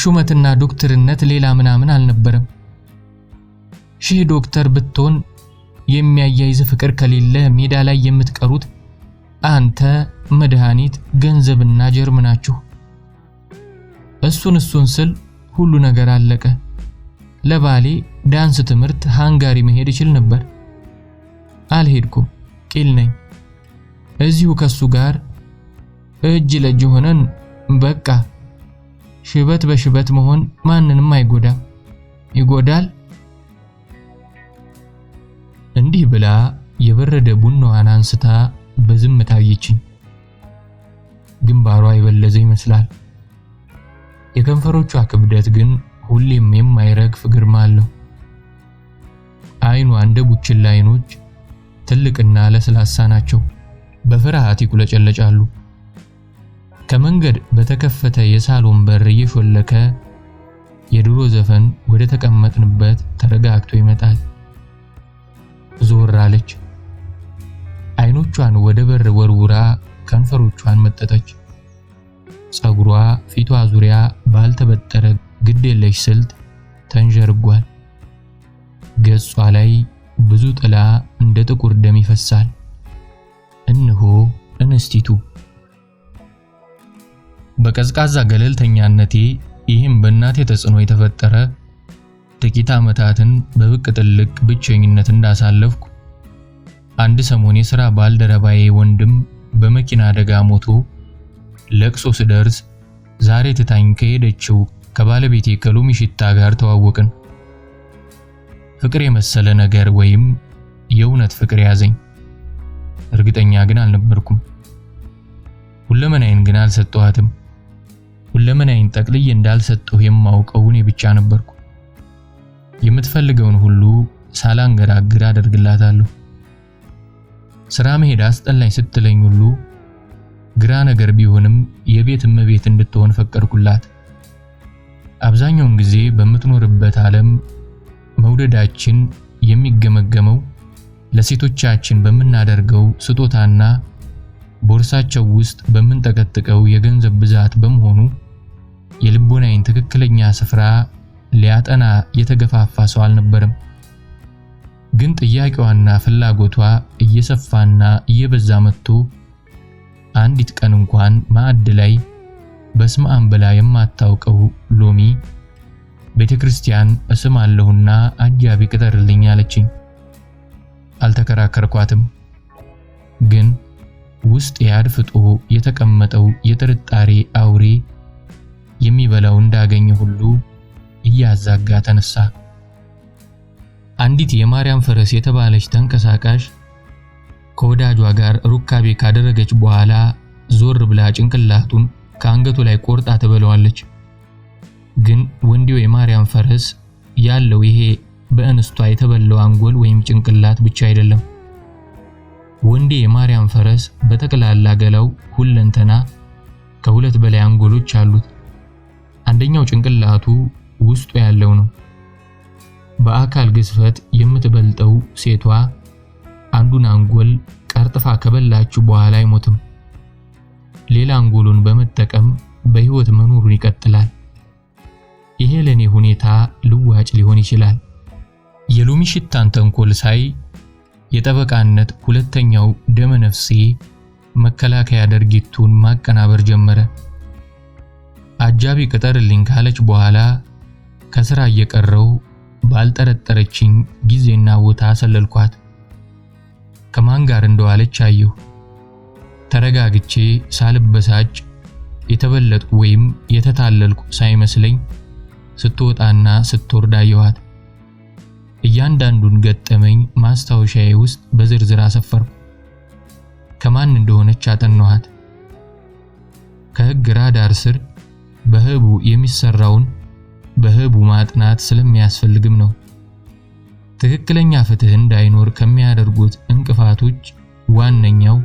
ሹመትና ዶክተርነት ሌላ ምናምን አልነበረም። ሺህ ዶክተር ብትሆን የሚያያይዝ ፍቅር ከሌለ ሜዳ ላይ የምትቀሩት አንተ፣ መድኃኒት፣ ገንዘብና ጀርም ናችሁ። እሱን ስል ሁሉ ነገር አለቀ። ለባሌ ዳንስ ትምህርት ሃንጋሪ መሄድ ይችል ነበር። አልሄድኩም፣ ቂል ነኝ። እዚሁ ከሱ ጋር እጅ ለእጅ ሆነን በቃ ሽበት በሽበት መሆን ማንንም አይጎዳም። ይጎዳል? እንዲህ ብላ የበረደ ቡናዋን አንስታ በዝምታ አየችኝ። ግንባሯ የበለዘ ይመስላል። የከንፈሮቿ ክብደት ግን ሁሌም የማይረግፍ ግርማ አለው። አይኗ እንደ ቡችላ አይኖች ትልቅና ለስላሳ ናቸው። በፍርሃት ይቁለጨለጫሉ። ከመንገድ በተከፈተ የሳሎን በር እየሾለከ የድሮ ዘፈን ወደ ተቀመጥንበት ተረጋግቶ ይመጣል። ዞር አለች። አይኖቿን ወደ በር ወርውራ ከንፈሮቿን መጠጠች። ጸጉሯ ፊቷ ዙሪያ ባልተበጠረ ግዴለሽ ስልት ተንዠርጓል። ገጿ ላይ ብዙ ጥላ እንደ ጥቁር ደም ይፈሳል። እነሆ እንስቲቱ። በቀዝቃዛ ገለልተኛነቴ ይህም በእናቴ ተጽዕኖ የተፈጠረ ጥቂት ዓመታትን በብቅ ጥልቅ ብቸኝነት እንዳሳለፍኩ አንድ ሰሞን የሥራ ባልደረባዬ ወንድም በመኪና አደጋ ሞቶ ለቅሶ ስደርስ ዛሬ ትታኝ ከሄደችው ከባለቤቴ ከሎሚ ሽታ ጋር ተዋወቅን። ፍቅር የመሰለ ነገር ወይም የእውነት ፍቅር ያዘኝ። እርግጠኛ ግን አልነበርኩም። ሁለመናዬን ግን አልሰጠኋትም። ሁለመናዬን ጠቅልዬ እንዳልሰጠሁ የማውቀው እኔ ብቻ ነበርኩ። የምትፈልገውን ሁሉ ሳላንገራግር አደርግላታለሁ። ስራ መሄድ አስጠላኝ ስትለኝ ሁሉ ግራ ነገር ቢሆንም የቤት እመቤት እንድትሆን ፈቀድኩላት። አብዛኛውን ጊዜ በምትኖርበት ዓለም መውደዳችን የሚገመገመው ለሴቶቻችን በምናደርገው ስጦታና ቦርሳቸው ውስጥ በምንጠቀጥቀው የገንዘብ ብዛት በመሆኑ የልቦናዬን ትክክለኛ ስፍራ ሊያጠና የተገፋፋ ሰው አልነበረም። ግን ጥያቄዋና ፍላጎቷ እየሰፋና እየበዛ መጥቶ አንዲት ቀን እንኳን ማዕድ ላይ በስመ አብ ብላ የማታውቀው ሎሚ ቤተክርስቲያን እስማለሁና አጃቢ ቅጠርልኝ አለችኝ። አልተከራከርኳትም። ግን ውስጥ ያድፍጦ የተቀመጠው የጥርጣሬ አውሬ የሚበላው እንዳገኘ ሁሉ እያዛጋ ተነሳ። አንዲት የማርያም ፈረስ የተባለች ተንቀሳቃሽ ከወዳጇ ጋር ሩካቤ ካደረገች በኋላ ዞር ብላ ጭንቅላቱን ከአንገቱ ላይ ቆርጣ ትበለዋለች። ግን ወንዲው የማርያም ፈረስ ያለው ይሄ በእንስቷ የተበላው አንጎል ወይም ጭንቅላት ብቻ አይደለም። ወንዲ የማርያም ፈረስ በጠቅላላ ገላው ሁለንተና ከሁለት በላይ አንጎሎች አሉት። አንደኛው ጭንቅላቱ ውስጡ ያለው ነው። በአካል ግዝፈት የምትበልጠው ሴቷ አንዱን አንጎል ቀርጥፋ ከበላችሁ በኋላ አይሞትም። ሌላ አንጎሉን በመጠቀም በህይወት መኖሩን ይቀጥላል። ይሄ ለኔ ሁኔታ ልዋጭ ሊሆን ይችላል። የሎሚ ሽታን ተንኮል ሳይ የጠበቃነት ሁለተኛው ደመ ነፍሴ መከላከያ ድርጊቱን ማቀናበር ጀመረ። አጃቢ ቅጠርልኝ ካለች በኋላ ከስራ እየቀረው ባልጠረጠረችኝ ጊዜና ቦታ ሰለልኳት። ከማን ጋር እንደዋለች አየሁ። ተረጋግቼ ሳልበሳጭ የተበለጥኩ ወይም የተታለልኩ ሳይመስለኝ ስትወጣና ስትወርድ አየኋት። እያንዳንዱን ገጠመኝ ማስታወሻዬ ውስጥ በዝርዝር አሰፈርኩ። ከማን እንደሆነች አጠናኋት። ከህግ ራዳር ስር በህቡ የሚሰራውን በህቡ ማጥናት ስለሚያስፈልግም ነው። ትክክለኛ ፍትህ እንዳይኖር ከሚያደርጉት እንቅፋቶች ዋነኛው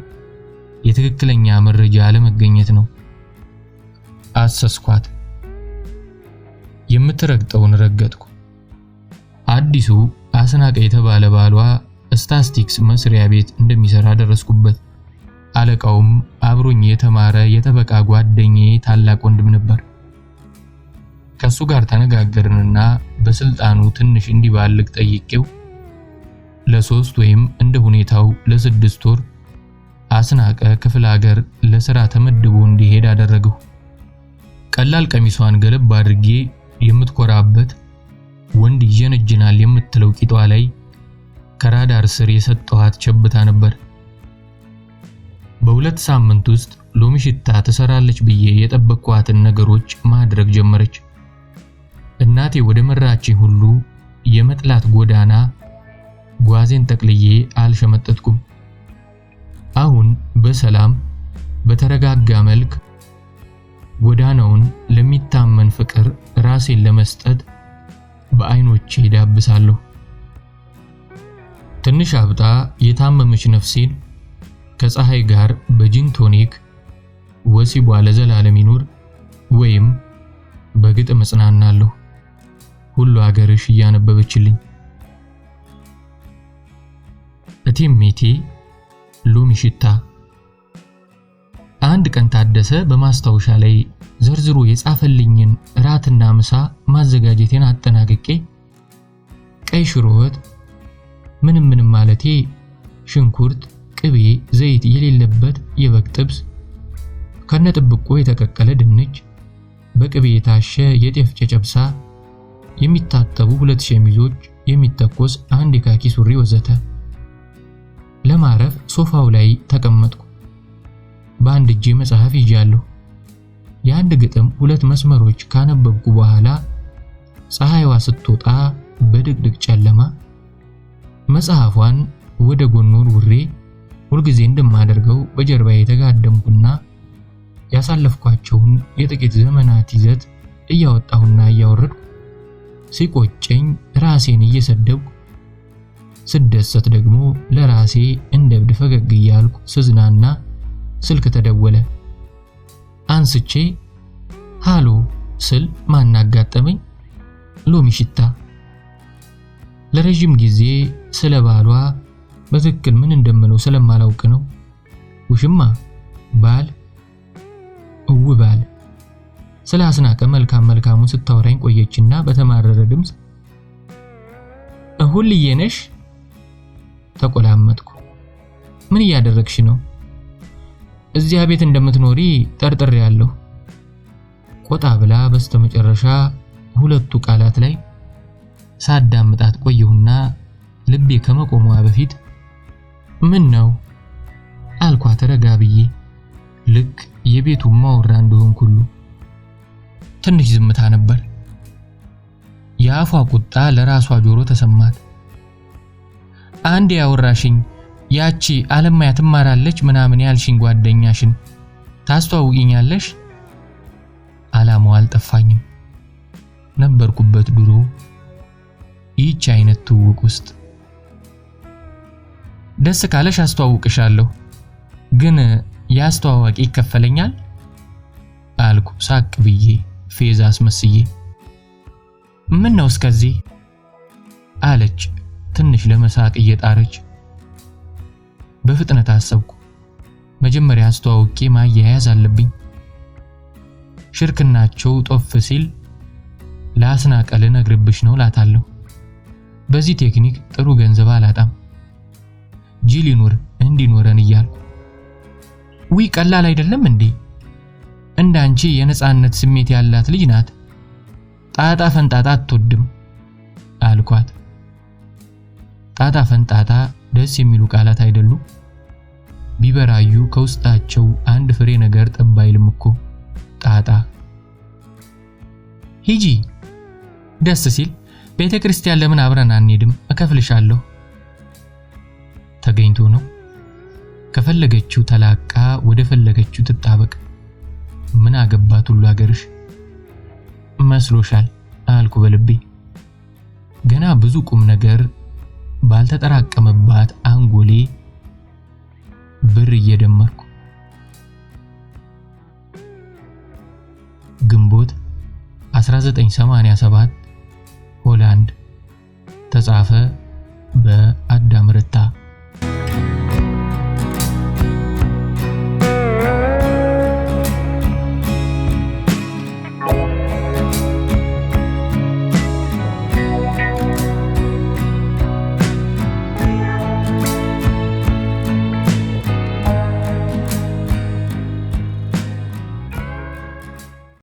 የትክክለኛ መረጃ አለመገኘት ነው። አሰስኳት። የምትረግጠውን ረገጥኩ። አዲሱ አስናቀ የተባለ ባሏ ስታስቲክስ መስሪያ ቤት እንደሚሰራ ደረስኩበት። አለቃውም አብሮኝ የተማረ የጠበቃ ጓደኛዬ ታላቅ ወንድም ነበር። ከሱ ጋር ተነጋገርንና በስልጣኑ ትንሽ እንዲባልግ ጠይቄው ለ3 ወይም እንደ ሁኔታው ለ6 ወር አስናቀ ክፍለ ሀገር ለሥራ ተመድቦ እንዲሄድ አደረገው። ቀላል ቀሚሷን ገለብ አድርጌ የምትኮራበት ወንድ ይጀነጅናል የምትለው ቂጧ ላይ ከራዳር ስር የሰጠኋት ቸብታ ነበር። በ2 ሳምንት ውስጥ ሎሚ ሽታ ትሰራለች ብዬ የጠበቅኳትን ነገሮች ማድረግ ጀመረች። እናቴ ወደ መራችኝ ሁሉ የመጥላት ጎዳና ጓዜን ጠቅልዬ አልሸመጠጥኩም። አሁን በሰላም በተረጋጋ መልክ ጎዳናውን ለሚታመን ፍቅር ራሴን ለመስጠት በአይኖቼ ዳብሳለሁ። ትንሽ አብጣ የታመመች ነፍሴን ከፀሐይ ጋር በጂን ቶኒክ ወሲቧ ለዘላለም ይኑር ወይም በግጥም እጽናናለሁ። ሁሉ አገርሽ እያነበበችልኝ። እቴሜቴ ሎሚ ሽታ። አንድ ቀን ታደሰ በማስታወሻ ላይ ዘርዝሮ የጻፈልኝን ራትና ምሳ ማዘጋጀቴን አጠናቅቄ ቀይ ሽሮ ወጥ ምንም ማለቴ ሽንኩርት፣ ቅቤ፣ ዘይት የሌለበት የበግ ጥብስ ከነጥብቆ የተቀቀለ ድንች፣ በቅቤ የታሸ የጤፍ ጨጨብሳ፣ የሚታጠቡ 2 ሸሚዞች፣ የሚተኮስ አንድ የካኪ ሱሪ ወዘተ። ለማረፍ ሶፋው ላይ ተቀመጥኩ። በአንድ እጄ መጽሐፍ ይዣለሁ። የአንድ ግጥም 2 መስመሮች ካነበብኩ በኋላ ፀሐይዋ ስትወጣ በድቅድቅ ጨለማ መጽሐፏን ወደ ጎን ወርውሬ ሁልጊዜ እንደማደርገው በጀርባዬ ተጋደምኩና ያሳለፍኳቸውን የጥቂት ዘመናት ይዘት እያወጣሁና እያወረድኩ ሲቆጨኝ ራሴን እየሰደብኩ ስደሰት ደግሞ ለራሴ እንደብድ ፈገግ እያልኩ ስዝናና ስልክ ተደወለ። አንስቼ ሃሎ ስል ማን አጋጠመኝ? ሎሚ ሽታ። ለረጅም ጊዜ ስለ ባሏ በትክክል ምን እንደምለው ስለማላውቅ ነው። ውሽማ፣ ባል፣ ባል ስለ አስናቀ መልካሙ ስታወራኝ ቆየችና በተማረረ ድምፅ ሁልዬ ነሽ? ተቆላመጥኩ። ምን እያደረግሽ ነው? እዚያ ቤት እንደምትኖሪ ጠርጥሬያለሁ። ቆጣ ብላ በስተመጨረሻ ሁለቱ ቃላት ላይ ሳዳምጣት ቆየሁና ልቤ ከመቆሟ በፊት ምን ነው አልኳት ረጋ ብዬ፣ ልክ የቤቱ ማወራ እንደሆንኩ ሁሉ። ትንሽ ዝምታ ነበር። የአፏ ቁጣ ለራሷ ጆሮ ተሰማት። አንዴ ያወራሽኝ ያቺ አለማያ ትማራለች ምናምን ያልሽኝ ጓደኛሽን ታስተዋውቂኛለሽ? አላማው አልጠፋኝም። ነበርኩበት ድሮ ይህች አይነት ትውውቅ ውስጥ። ደስ ካለሽ አስተዋውቅሻለሁ፣ ግን ያስተዋዋቂ ይከፈለኛል አልኩ ሳቅ ብዬ ፌዝ አስመስዬ። ምን ነው እስከዚህ አለች ትንሽ ለመሳቅ እየጣረች። በፍጥነት አሰብኩ። መጀመሪያ አስተዋውቄ ማያያዝ አለብኝ። ሽርክናቸው ጦፍ ሲል ለአስናቀ ልነግርብሽ ነው ላታለሁ። በዚህ ቴክኒክ ጥሩ ገንዘብ አላጣም። ጂል ይኑር እንዲኖረን እያልኩ። ውይ ቀላል አይደለም እንዴ? እንዳንቺ የነጻነት ስሜት ያላት ልጅ ናት። ጣጣ ፈንጣጣ አትወድም አልኳት። ጣጣ ፈንጣጣ ደስ የሚሉ ቃላት አይደሉ? ቢበራዩ ከውስጣቸው አንድ ፍሬ ነገር ጠብ አይልም እኮ ጣጣ። ሂጂ ደስ ሲል ቤተክርስቲያን ለምን አብረን አንሄድም? እከፍልሻለሁ። ተገኝቶ ነው። ከፈለገችው ተላቃ ወደ ፈለገችው ትጣበቅ። ምን አገባት ሁሉ አገርሽ መስሎሻል አልኩ በልቤ። ገና ብዙ ቁም ነገር ባልተጠራቀመባት አንጎሌ ብር እየደመርኩ። ግንቦት 1987 ሆላንድ። ተጻፈ በአዳም